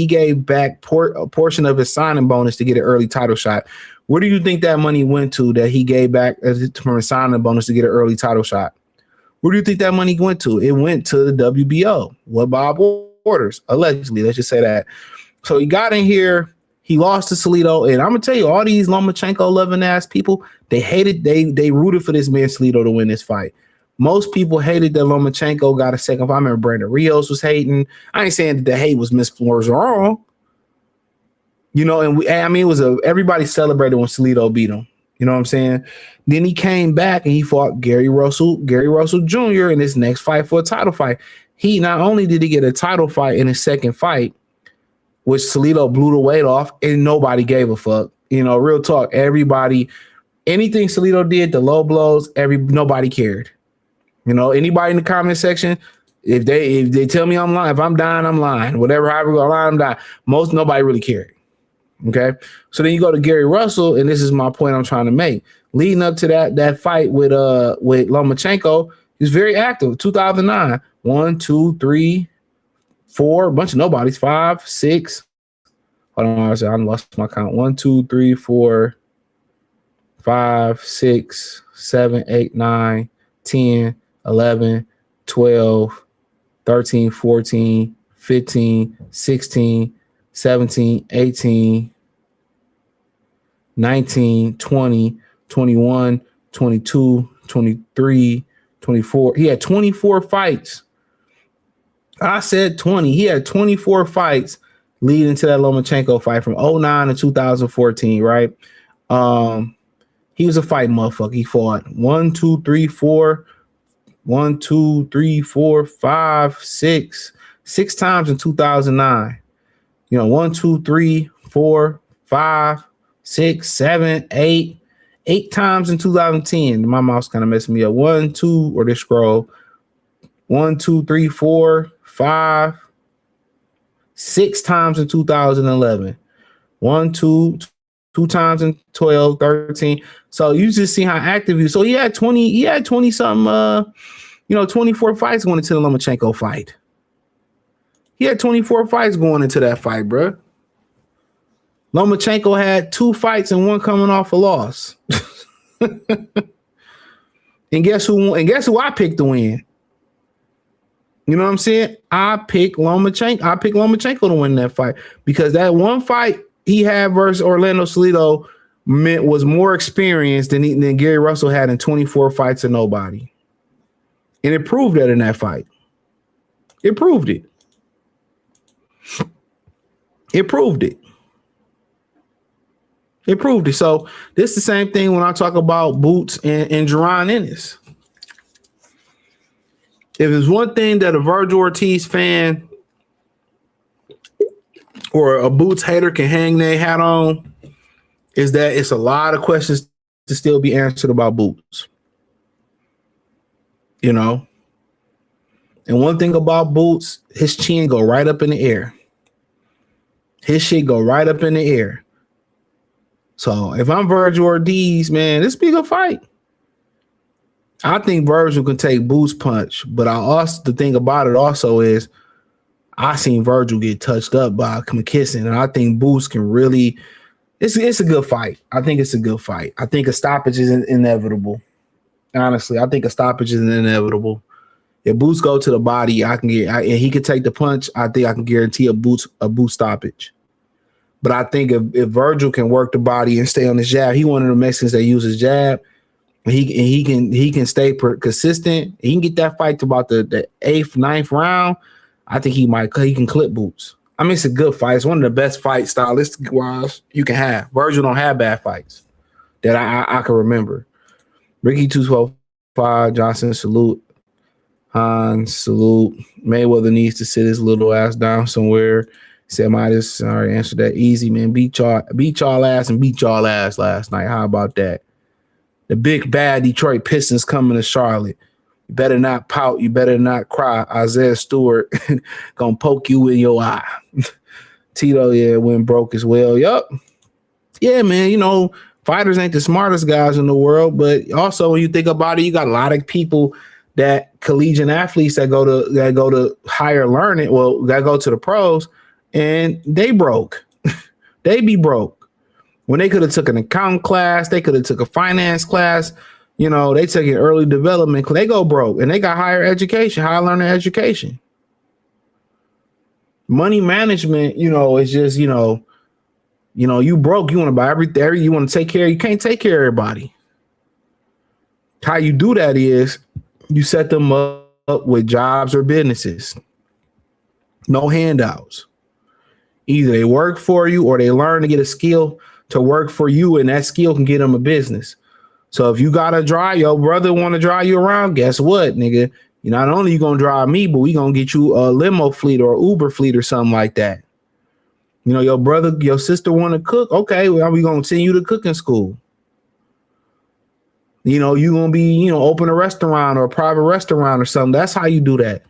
gave back a portion of his signing bonus to get an early title shot. Where do you think that money went to that he gave back from a signing bonus to get an early title shot? Where do you think that money went to? It went to the WBO. What Bob orders, allegedly. Let's just say that. So he got in here. He lost to Salido, and I'm gonna tell you, all these Lomachenko loving ass people, they hated. They rooted for this man Salido to win this fight. Most people hated that Lomachenko got a second fight. I remember Brandon Rios was hating. I ain't saying that the hate was wrong. And it was everybody celebrated when Salido beat him. You know what I'm saying? Then he came back and he fought Gary Russell Jr. in his next fight for a title fight. He not only did he get a title fight in his second fight, which Salido blew the weight off, and nobody gave a fuck. Real talk. Everybody, anything Salido did, the low blows, nobody cared. Anybody in the comment section, if they tell me I'm lying, if I'm dying, I'm lying. Whatever, however go lie, I'm dying. Nobody really cared. Okay, so then you go to Gary Russell, and this is my point I'm trying to make. Leading up to that fight with Lomachenko, he's very active. 2009, 1, 2, 3, 4, a bunch of nobodies. 5, 6. Hold on, I lost my count. 1, 2, 3, 4, 5, 6, 7, 8, 9, 10, 11, 12, 13, 14, 15, 16, 17, 18, 19, 20, 21, 22, 23, 24. He had 24 fights. I said 20. He had 24 fights leading to that Lomachenko fight from 2009 to 2014, right? He was a fighting motherfucker. He fought 1, 2, 3, 4, 1, 2, 3, 4, 5, 6 times in 2009. 1, 2, 3, 4, 5, 6, 7, 8 times in 2010. My mouse kind of messing me up. 1, 2, or this scroll. 1, 2, 3, 4, 5, 6 times in 2011. 1, 2 times in 12, 13. So you just see how active he was. So he had 20 something 24 fights going into the Lomachenko fight. He had 24 fights going into that fight, bro. Lomachenko had 2 fights and 1 coming off a loss. And guess who won? And guess who I picked to win? You know what I'm saying? I picked Lomachenko to win that fight because that one fight he had versus Orlando Salido was more experience than Gary Russell had in 24 fights and nobody. And it proved that in that fight. It proved it. It proved it. It proved it. So this is the same thing when I talk about Boots and Jerron Ennis. If there's one thing that a Virgil Ortiz fan or a Boots hater can hang their hat on is that it's a lot of questions to still be answered about Boots. You know? And one thing about Boots, his chin go right up in the air. His shit go right up in the air. So if I'm Virgil Ortiz, man, this be a good fight. I think Virgil can take Boots' punch, but the thing about it also is I seen Virgil get touched up by McKisson, and I think Boots can really. It's a good fight. I think it's a good fight. I think a stoppage is inevitable. Honestly, I think a stoppage is inevitable. If Boots go to the body, and he can take the punch. I think I can guarantee a Boots stoppage. But I think if Virgil can work the body and stay on his jab, he one of the Mexicans that use his jab. He can stay consistent. He can get that fight to about the 8th, 9th round. I think he can clip Boots. I mean, it's a good fight. It's one of the best fights stylistic wise you can have. Virgil don't have bad fights that I can remember. Ricky 212-5, Johnson salute. Hans salute. Mayweather needs to sit his little ass down somewhere. Said Midas already answered that easy, man. Beat y'all ass and beat y'all ass last night. How about that? The big bad Detroit Pistons coming to Charlotte. You better not pout. You better not cry. Isaiah Stewart gonna poke you in your eye. Tito, yeah, went broke as well. Yup. Yeah, man, you know, fighters ain't the smartest guys in the world, but also when you think about it, you got a lot of people that collegiate athletes that go to higher learning, that go to the pros, and they broke. They be broke. When they could have took an accounting class, they could have took a finance class, you know, they took an early development, they go broke and they got higher learning education. Money management, you know, is just, you know, you broke, you want to buy everything, you want to take care, you can't take care of everybody. How you do that is you set them up with jobs or businesses. No handouts. Either they work for you or they learn to get a skill to work for you, and that skill can get them a business. So if you got to drive, your brother want to drive you around, guess what, nigga? You not only you going to drive me, but we going to get you a limo fleet or Uber fleet or something like that. You know, your sister want to cook. Okay, well, we going to send you to cooking school. You know, you going to be, you know, open a restaurant or a private restaurant or something. That's how you do that.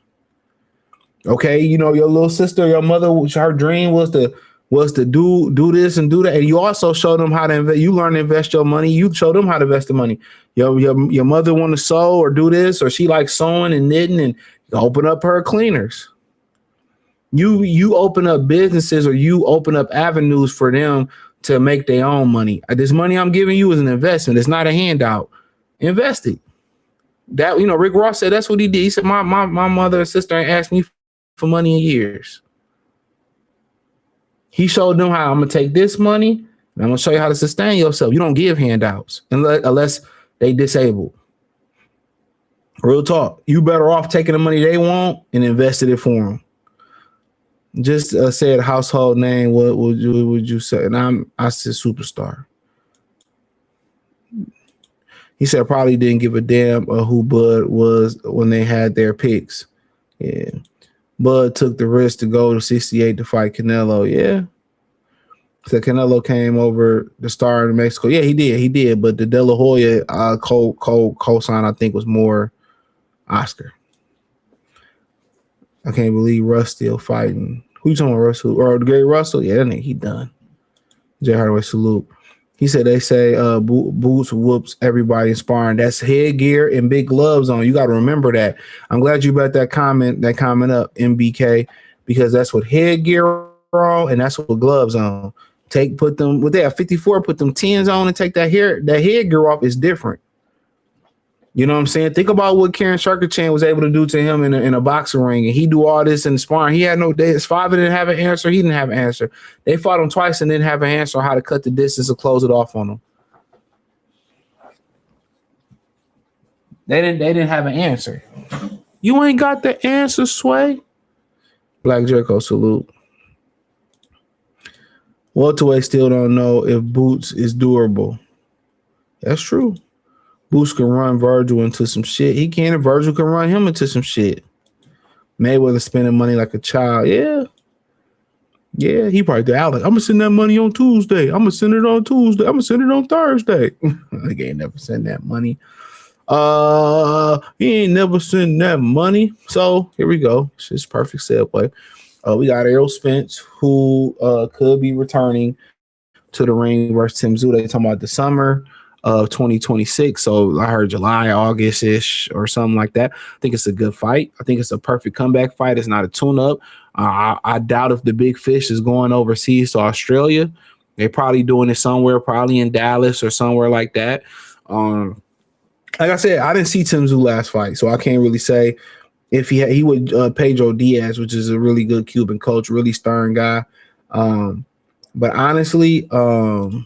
Okay, you know, your little sister, your mother, her dream was to do this and do that. And you also show them how to invest. You learn to invest your money. You show them how to invest the money. Your mother want to sew or do this, or she likes sewing and knitting, and you open up her cleaners. You open up businesses, or you open up avenues for them to make their own money. This money I'm giving you is an investment. It's not a handout. Invest it. That, you know, Rick Ross said that's what he did. He said, my mother and sister ain't asked me for money in years. He showed them how I'm going to take this money and I'm going to show you how to sustain yourself. You don't give handouts unless they disabled. Real talk. You better off taking the money they want and invested it for them. Just said household name. What would you say? And I said superstar. He said probably didn't give a damn who Bud was when they had their picks. Yeah. Bud took the risk to go to 68 to fight Canelo. Yeah. So Canelo came over the star in Mexico. Yeah, he did. But the De La Hoya co-sign, I think, was more Oscar. I can't believe Russ still fighting. Who you talking about, Russell? Or Gary Russell? Yeah, that nigga, he done. Jay Hardaway salute. He said they say Boots whoops everybody in sparring. That's headgear and big gloves on. You got to remember that. I'm glad you brought that comment up, MBK, because that's what headgear on and that's what gloves on. Put them, what they have 54, put them 10s on and take that headgear off is different. You know what I'm saying? Think about what Karen Sharkachan was able to do to him in a boxing ring, and he do all this in the sparring. He had his father didn't have an answer. He didn't have an answer. They fought him twice and didn't have an answer on how to cut the distance or close it off on him. They didn't have an answer. You ain't got the answer, Sway. Black Jericho salute. Welterweight still don't know if Boots is durable. That's true. Boots can run Virgil into some shit. He can, and Virgil can run him into some shit. Mayweather spending money like a child. Yeah. Yeah, he probably did. Alex, I'm gonna send that money on Tuesday. I'm gonna send it on Tuesday. I'm gonna send it on Thursday. Like, ain't never send that money. He ain't never send that money. So here we go. It's just perfect segue. We got Errol Spence, who could be returning to the ring versus Tszyu. They talking about the summer of 2026. So I heard July, August-ish or something like that. I think it's a good fight. I think it's a perfect comeback fight. It's not a tune-up. I doubt if the big fish is going overseas to Australia. They're probably doing it somewhere, probably in Dallas or somewhere like that. Like I said, I didn't see Tszyu last fight, so I can't really say if he would Pedro Diaz, which is a really good Cuban coach, really stern guy. But honestly, I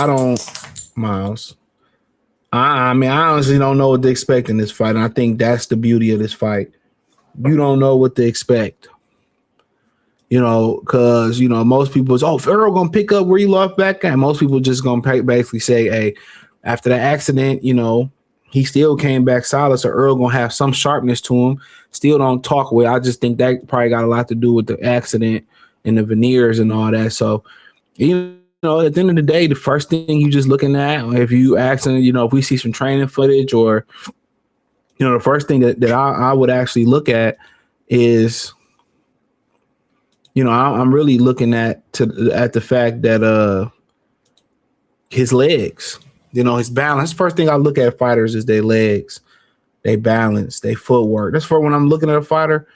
don't, Miles. I mean, I honestly don't know what to expect in this fight. And I think that's the beauty of this fight. You don't know what to expect. Because, most people is, Farrell going to pick up where he left back at. Most people just going to basically say, hey, after that accident, he still came back solid. So Earl going to have some sharpness to him. Still don't talk away. I just think that probably got a lot to do with the accident and the veneers and all that. So, at the end of the day, the first thing you just looking at, if you asking, if we see some training footage or, the first thing that I would actually look at is, I'm really looking at the fact that his legs, his balance. First thing I look at fighters is their legs, they balance, they footwork. That's for when I'm looking at a fighter,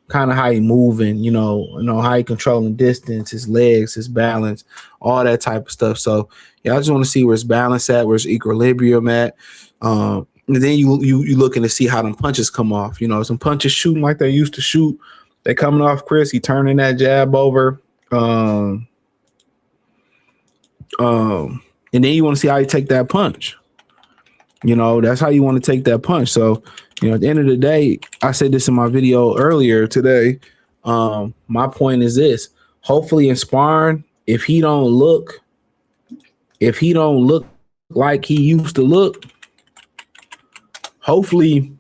kind of how he moving, how he controlling distance, his legs, his balance, all that type of stuff. So yeah, I just want to see where his balance at, where's equilibrium at. And then you looking to see how them punches come off. Some punches shooting like they used to shoot. They coming off Chris. He turning that jab over. And then you want to see how he take that punch. That's how you want to take that punch. So, at the end of the day, I said this in my video earlier today. My point is this. Hopefully in sparring, if he don't look like he used to look, hopefully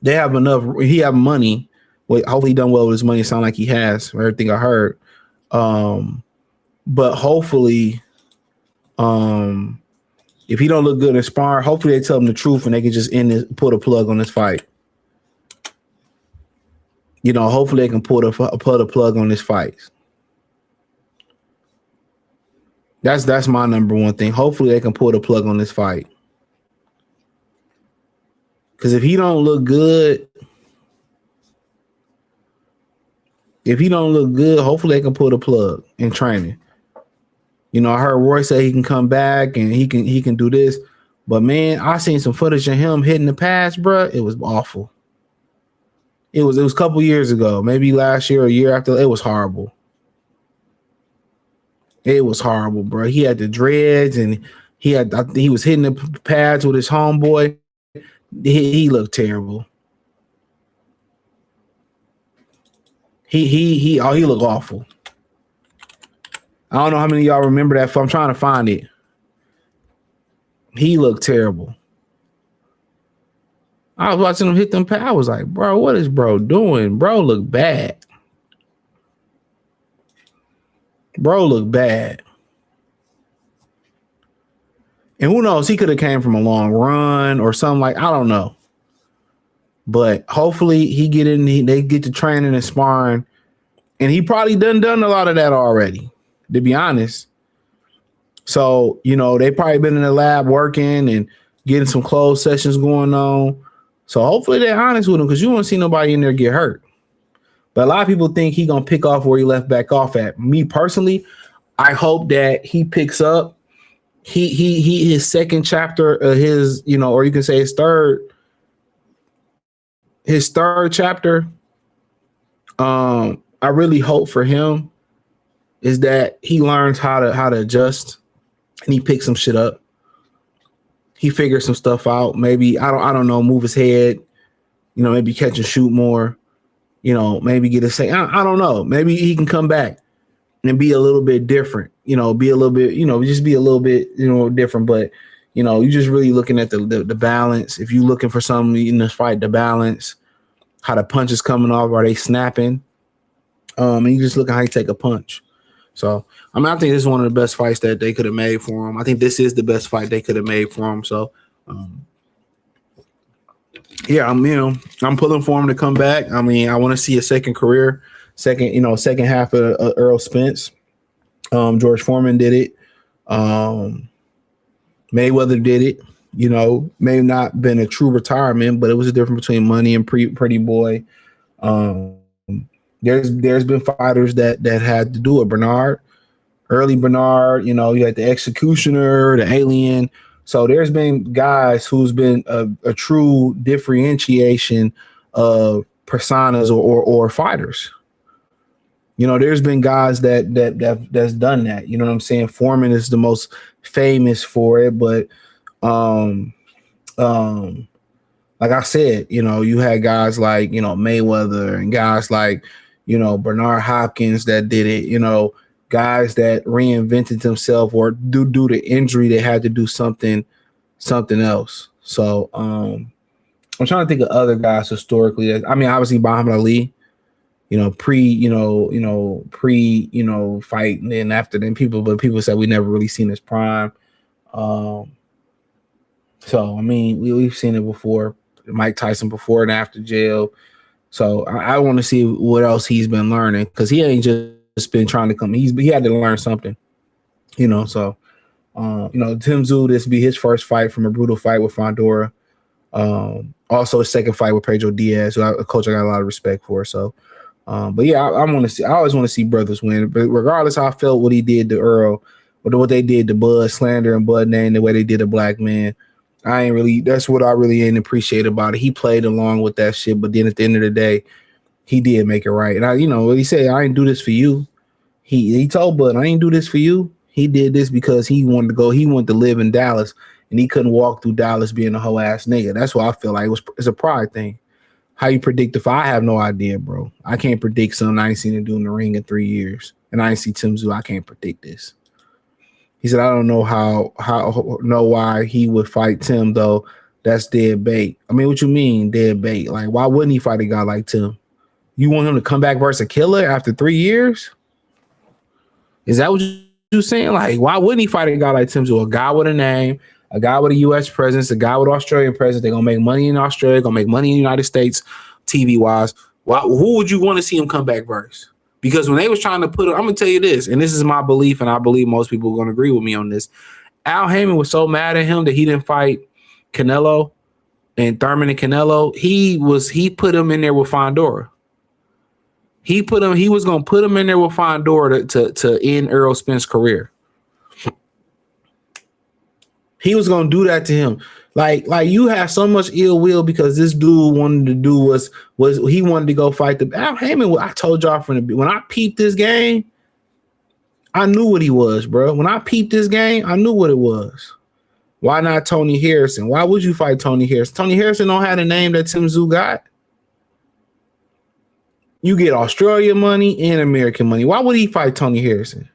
they have enough. He have money. Hopefully he done well with his money. It sounds like he has, from everything I heard. But hopefully, if he don't look good in sparring, hopefully they tell him the truth and they can just put a plug on this fight. Hopefully they can put a plug on this fight. That's my number one thing. Hopefully they can put a plug on this fight. Because if he don't look good, hopefully they can put a plug in training. I heard Roy say he can come back and he can do this. But man, I seen some footage of him hitting the pass, bro. It was awful. It was a couple years ago, maybe last year or a year after. It was horrible. It was horrible, bro. He had the dreads and he was hitting the pads with his homeboy. He looked terrible. He looked awful. I don't know how many of y'all remember that. I'm trying to find it. He looked terrible. I was watching him hit them pads. I was like, bro, what is bro doing? Bro look bad. Bro look bad. And who knows? He could have came from a long run or something like, I don't know. But hopefully they get to training and sparring. And he probably done a lot of that already, to be honest. So, they probably been in the lab working and getting some closed sessions going on. So hopefully they're honest with him because you don't see nobody in there get hurt. But a lot of people think he going to pick off where he left back off at. Me personally, I hope that he picks up his second chapter of his, or you can say his third chapter. I really hope for him is that he learns how to adjust and he picks some shit up. He figures some stuff out. Maybe I don't know, move his head, maybe catch and shoot more, maybe get a say. I don't know. Maybe he can come back and be a little bit different, be a little bit, just be a little bit, different. But, you're just really looking at the balance. If you're looking for something in this fight, the balance, how the punches coming off, are they snapping? And you just look at how he take a punch. So I mean, I think this is one of the best fights that they could have made for him. I think this is the best fight they could have made for him. So yeah, I'm pulling for him to come back. I mean, I want to see a second half of Earl Spence. George Foreman did it. Mayweather did it. May have not been a true retirement, but it was a difference between money and Pretty Boy. There's been fighters that had to do it. Early Bernard, you had the Executioner, the Alien. So there's been guys who's been a true differentiation of personas or fighters. There's been guys that's done that. You know what I'm saying? Foreman is the most famous for it, but like I said, you had guys like Mayweather and guys like Bernard Hopkins that did it. Guys that reinvented themselves or due to injury, they had to do something else. So I'm trying to think of other guys historically. I mean, obviously Muhammad Ali, pre fight, and then after then people said we never really seen his prime. So I mean, we've seen it before. Mike Tyson before and after jail. So I want to see what else he's been learning, because he ain't just been trying to come. He had to learn something, So Tim Tszyu, this will be his first fight from a brutal fight with Fondora. Also his second fight with Pedro Diaz, a coach I got a lot of respect for. So, but yeah, I want to see. I always want to see brothers win. But regardless how I felt what he did to Earl, or what they did to Bud, slander and Bud name, the way they did a black man, that's what I really ain't appreciate about it. He played along with that shit, but then at the end of the day, he did make it right. And what he said, I ain't do this for you. He told Bud, I ain't do this for you. He did this because he wanted to live in Dallas, and he couldn't walk through Dallas being a whole ass nigga. That's why I feel like it's a pride thing. How you predict the fight? I have no idea, bro. I can't predict something I ain't seen him do in the ring in 3 years. And I ain't see Tim Tszyu. I can't predict this. He said, I don't know why he would fight Tim, though. That's dead bait. I mean, what you mean, dead bait? Like, why wouldn't he fight a guy like Tim? You want him to come back versus a killer after 3 years? Is that what you're saying? Like, why wouldn't he fight a guy like Tim Tszyu? A guy with a name, a guy with a U.S. presence, a guy with Australian presence. They're going to make money in Australia, going to make money in the United States, TV-wise. Who would you want to see him come back versus? Because when they was trying to put it, I'm going to tell you this, and this is my belief, and I believe most people are going to agree with me on this. Al Heyman was so mad at him that he didn't fight Canelo and Thurman and Canelo. He put him in there with Fondora. He was going to put him in there with Fondora to end Earl Spence's career. He was going to do that to him. Like you have so much ill will because this dude wanted to do was he wanted to go fight the Al Heyman. I told y'all when I peeped this game, I knew what he was, bro. When I peeped this game, I knew what it was. Why not Tony Harrison? Why would you fight Tony Harrison? Tony Harrison don't have the name that Tim Tszyu got. You get Australia money and American money. Why would he fight Tony Harrison?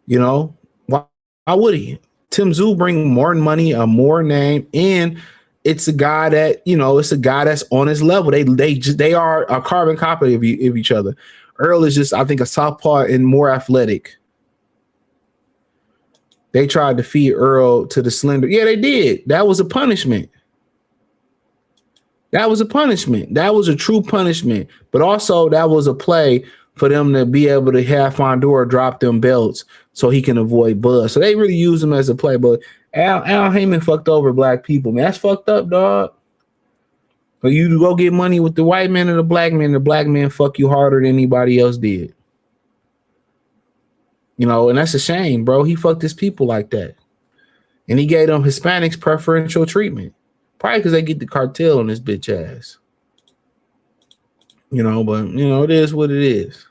Why would he? Tim Tszyu bring more money, a more name, and it's a guy that it's a guy that's on his level. They are a carbon copy of each other. Earl is just, I think, a southpaw and more athletic. They tried to feed Earl to the slender. Yeah, they did. That was a punishment. That was a punishment. That was a true punishment. But also that was a play for them to be able to have Fondora drop them belts so he can avoid Bud. So they really use him as a play. But Al Heyman fucked over black people, man. That's fucked up, dog. But you go get money with the white man and the black man fuck you harder than anybody else did. And that's a shame, bro. He fucked his people like that. And he gave them Hispanics preferential treatment. Probably because they get the cartel on this bitch ass. But it is what it is.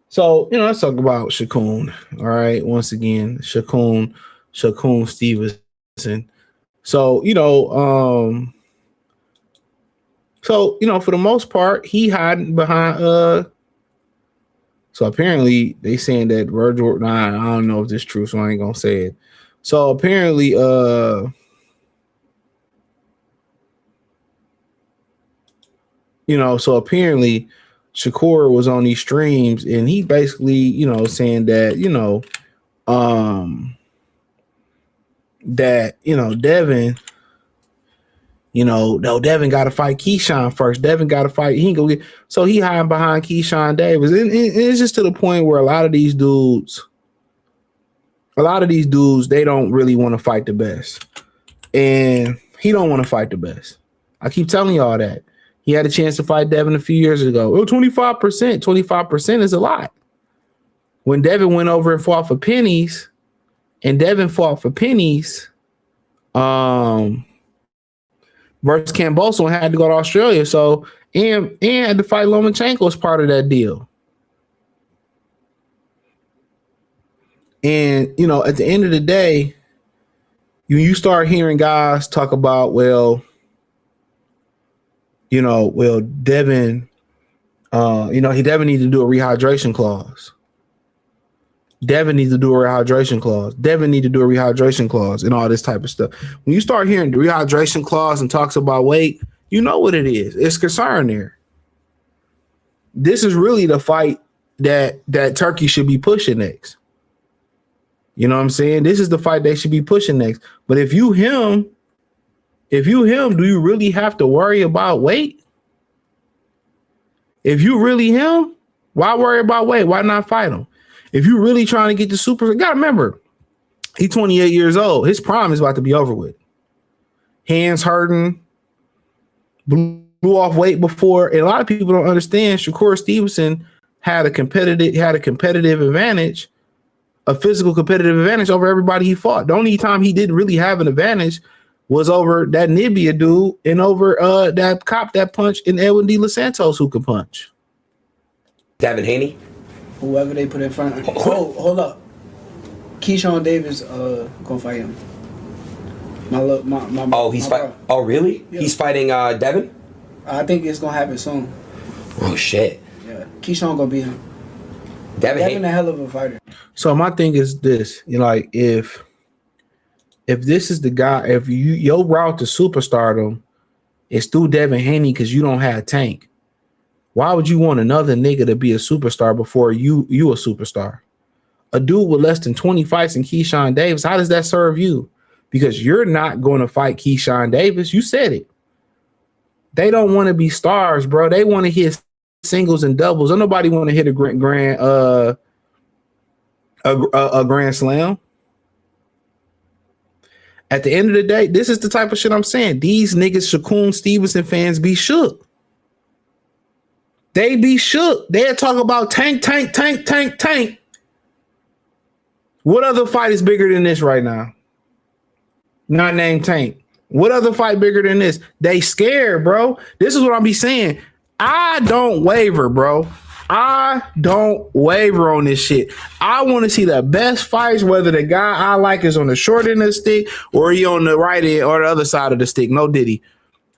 So, let's talk about Shakur. All right. Once again, Shakur Stevenson. So, for the most part, he hiding behind so apparently they saying that Virgil, I don't know if this is true, so I ain't gonna say it. So apparently Shakur was on these streams and he basically, saying that, Devin, no, Devin got to fight Keyshawn first. Devin got to fight. He ain't gonna get, so he hiding behind Keyshawn Davis. And it's just to the point where a lot of these dudes, they don't really want to fight the best. And he don't want to fight the best. I keep telling y'all that. He had a chance to fight Devin a few years ago. Oh, 25%. 25% is a lot. When Devin went over and fought for pennies, versus Camboso and had to go to Australia. So, and had to fight Lomachenko as part of that deal. And, at the end of the day, you start hearing guys talk about, Devin, he Devin needs to do a rehydration clause. Devin needs to do a rehydration clause and all this type of stuff. When you start hearing the rehydration clause and talks about weight, you know what it is. It's concern there. This is really the fight that Turkey should be pushing next. You know what I'm saying? This is the fight they should be pushing next. But if you him, do you really have to worry about weight? If you really him, why worry about weight? Why not fight him? If you really trying to get the super, you gotta remember, he's 28 years old. His prime is about to be over with. Hands hurting, blew off weight before, and a lot of people don't understand. Shakur Stevenson had a competitive advantage, a physical competitive advantage over everybody he fought. The only time he didn't really have an advantage was over that Nibia dude and over that cop that punched in Edwin De Los Santos who could punch. Devin Haney? Whoever they put in front. Hold up. Keyshawn Davis gonna fight him. Oh, really? Yeah. He's fighting Devin? I think it's gonna happen soon. Oh shit. Yeah. Keyshawn gonna beat him. Devin a hell of a fighter. So my thing is this, if this is the guy, if your route to superstardom is through Devin Haney because you don't have Tank, why would you want another nigga to be a superstar before you a superstar? A dude with less than 20 fights in Keyshawn Davis, how does that serve you? Because you're not going to fight Keyshawn Davis. You said it. They don't want to be stars, bro. They want to hit singles and doubles. Don't nobody want to hit a grand slam. At the end of the day, this is the type of shit I'm saying. These niggas, Shakur Stevenson fans, be shook. They be shook. They'll talk about Tank. What other fight is bigger than this right now? Not named Tank. What other fight bigger than this? They scared, bro. This is what I'll be saying. I don't waver, bro. I don't waver on this shit. I want to see the best fights, whether the guy I like is on the short end of the stick or he on the right end or the other side of the stick. No Diddy.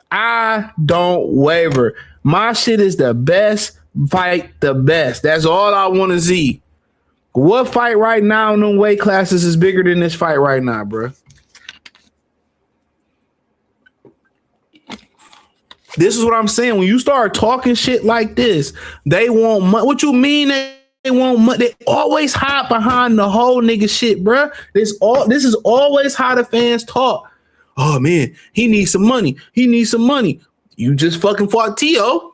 I don't waver. My shit is the best fight, the best. That's all I want to see. What fight right now in them weight classes is bigger than this fight right now, bro? This is what I'm saying. When you start talking shit like this, they want money. What you mean they want money? They always hide behind the whole nigga shit, bro. This is always how the fans talk. Oh man, he needs some money. You just fucking fought Tszyu.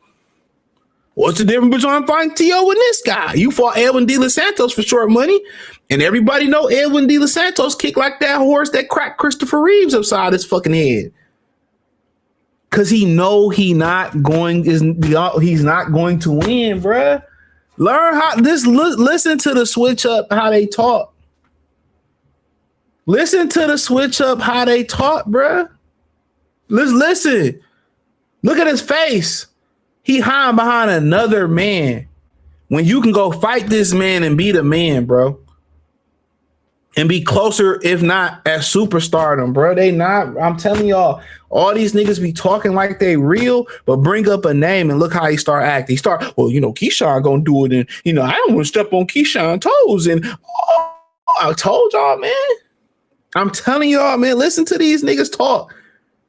What's the difference between fighting Tszyu and this guy? You fought Edwin De Los Santos for short money, and everybody know Edwin De Los Santos kicked like that horse that cracked Christopher Reeves upside his fucking head. Cause he know he's not going to win, bruh. Learn how listen to the switch up how they talk. Listen to the switch up how they talk, bruh. Listen. Look at his face. He hiding behind another man when you can go fight this man and be the man, bro. And be closer, if not at superstardom, bro. They not. I'm telling y'all, all these niggas be talking like they real, but bring up a name and look how he start acting. He start, well, Keyshawn gonna do it, and I don't want to step on Keyshawn's toes. And I told y'all, man. I'm telling y'all, man. Listen to these niggas talk.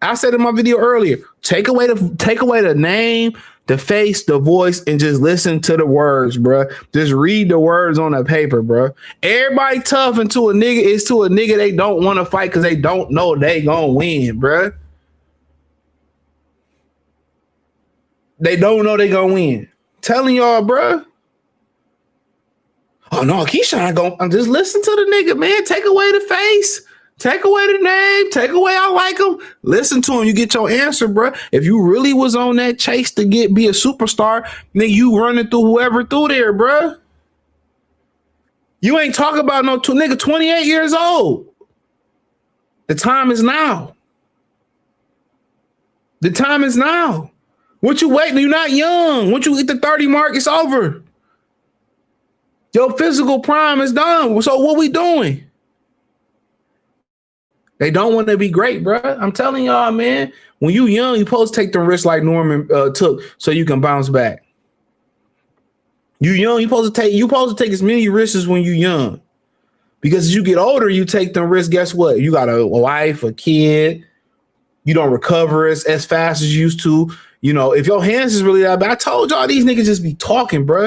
I said in my video earlier, take away the name, the face, the voice, and just listen to the words, bro. Just read the words on the paper, bro. Everybody tough into a nigga is to a nigga they don't want to fight because they don't know they gonna win, bro. They don't know they gonna win. Telling y'all, bro. Oh no, Keyshawn gonna just listen to the nigga, man. Take away the face. Take away the name. Take away I like him. Listen to him. You get your answer, bro. If you really was on that chase to be a superstar, then you running through whoever through there, bro. You ain't talking about no nigga 28 years old. The time is now. The time is now. What you waiting? You're not young. Once you hit the 30 mark, it's over. Your physical prime is done. So what we doing? They don't want to be great, bro. I'm telling y'all, man. When you young, you supposed to take the risks like Norman took, so you can bounce back. You young, you supposed to take as many risks as when you young, because as you get older, you take them risks. Guess what? You got a wife, a kid. You don't recover as fast as you used to. You know, if your hands is really that bad, I told y'all these niggas just be talking, bro.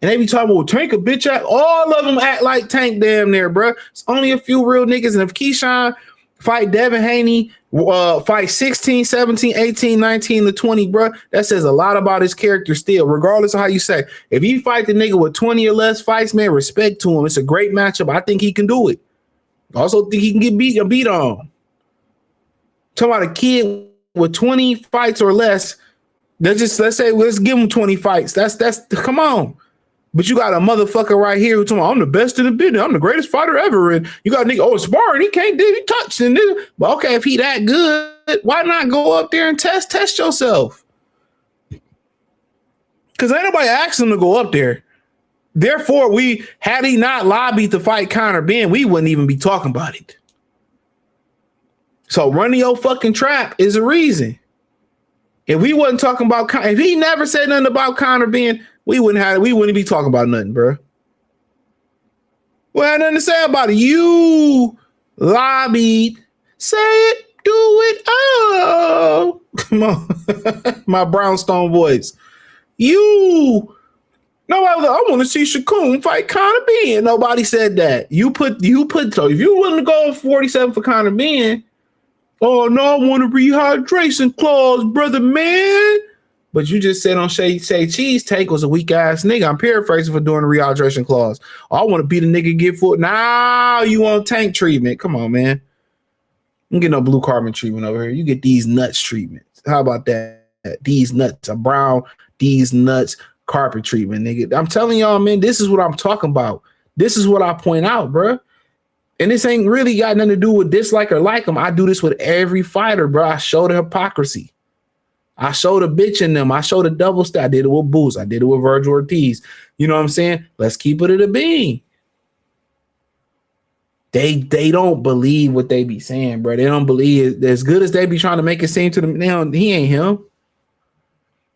And they be talking about Tank a bitch act. All of them act like Tank damn near, bro. It's only a few real niggas. And if Keyshawn fight Devin Haney, fight 16, 17, 18, 19 to 20, bro, that says a lot about his character still, regardless of how you say. If he fight the nigga with 20 or less fights, man, respect to him. It's a great matchup. I think he can do it. Also think he can get beat on. Talking about a kid with 20 fights or less, let's give him 20 fights. That's come on. But you got a motherfucker right here who's talking about, I'm the best in the business. I'm the greatest fighter ever. And you got a nigga, sparring, he can't do, he touched it. But okay, if he that good, why not go up there and test yourself? Because ain't nobody asked him to go up there. Therefore, had he not lobbied to fight Conor Ben, we wouldn't even be talking about it. So running your fucking trap is a reason. If we wasn't talking about, if he never said nothing about Conor Ben, we wouldn't be talking about nothing, bro. We had nothing to say about it. You lobbied. Say it, do it. Oh, come on. My brownstone voice. Nobody was like, I want to see Shakur fight Conor Ben. Nobody said that. So if you wouldn't go 47 for Conor Ben, oh no, I want a rehydration clause, brother, man. But you just said on Say Cheese Tank was a weak ass nigga. I'm paraphrasing for doing the rehydration clause. I want to beat a nigga and get foot. Now you want Tank treatment. Come on, man. You don't get no blue carbon treatment over here. You get these nuts treatments. How about that? These nuts, a brown, these nuts carpet treatment, nigga. I'm telling y'all, man, this is what I'm talking about. This is what I point out, bro. And this ain't really got nothing to do with dislike or like them. I do this with every fighter, bro. I show the hypocrisy. I showed a bitch in them. I showed a double stack. I did it with Boost. I did it with Virgil Ortiz. You know what I'm saying? Let's keep it at a bean. They don't believe what they be saying, bro. They don't believe it. As good as they be trying to make it seem to them. Now he ain't him.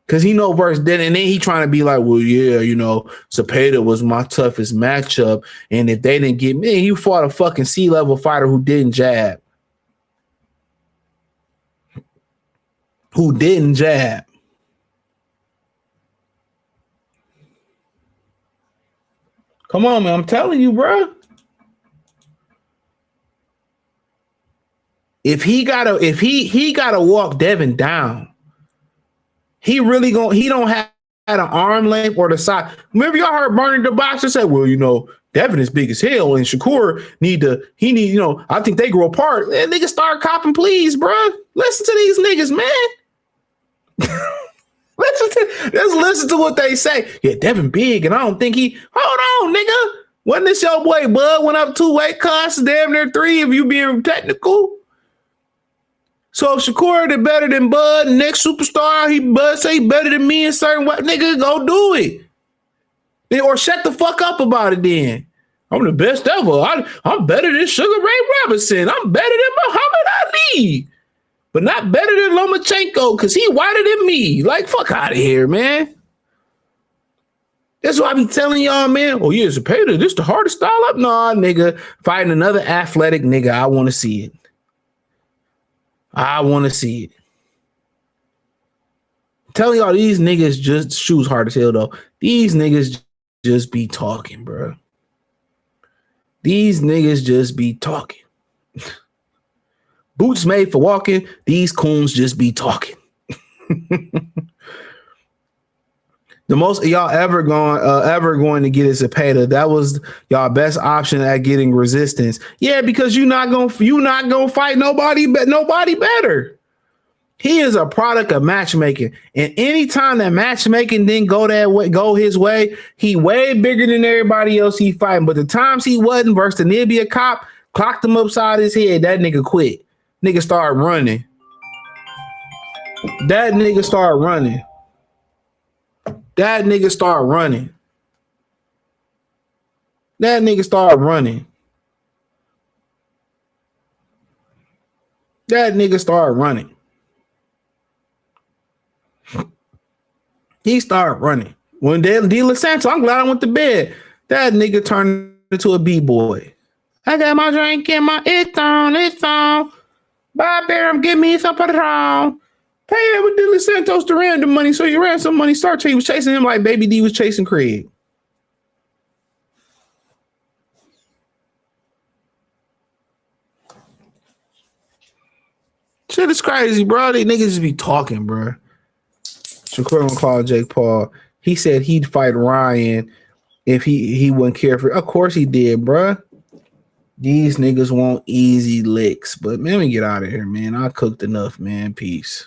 Cause he know verse then, and then he trying to be like, well, yeah, you know, Cepeda was my toughest matchup, and if they didn't get me, you fought a fucking C-level fighter who didn't jab. Come on, man. I'm telling you, bro. If he gotta walk Devin down, he don't have an arm length or the side. Remember y'all heard Bernie the boxer say, well, you know, Devin is big as hell, and Shakur you know, I think they grow apart. And niggas start copping, please, bro. Listen to these niggas, man. Let's listen to what they say. Yeah, Devin big, and I don't think hold on, nigga. Wasn't this your boy Bud went up 2 weight classes, damn near 3 if you being technical? So if Shakur did better than Bud, next superstar, Bud say he better than me in certain way, nigga, go do it. Or shut the fuck up about it then. I'm the best ever. I'm better than Sugar Ray Robinson. I'm better than Muhammad Ali. But not better than Lomachenko because he whiter than me. Like, fuck out of here, man. That's why I be telling y'all, man. Oh, yeah, Cepeda, this the hardest style up. Nah, nigga. Fighting another athletic nigga, I want to see it. I want to see it. Telling y'all these niggas just shoes hard as hell though. These niggas just be talking, bro. These niggas just be talking. Boots made for walking. These coons just be talking. The most y'all ever going to get is a Zepeda. That was y'all best option at getting resistance. Yeah, because you not gonna fight nobody better. He is a product of matchmaking, and anytime that matchmaking didn't go his way, he way bigger than everybody else he fighting. But the times he wasn't versus the Nibia cop, clocked him upside his head. That nigga quit. Nigga started running. That nigga started running. That nigga started running. That nigga started running. That nigga started running. He started running. When De La Santo, I'm glad I went to bed. That nigga turned into a B-boy. I got my drink and my it's on. Bye, Baron, give me some Patron. Pay that with De La Santos to random money, so you ran some money. He was chasing him like Baby D was chasing Craig. Shit is crazy, bro. These niggas just be talking, bro. Shakur gonna call Jake Paul. He said he'd fight Ryan if he wouldn't care for it. Of course he did, bro. These niggas want easy licks. But man, let me get out of here, man. I cooked enough, man. Peace.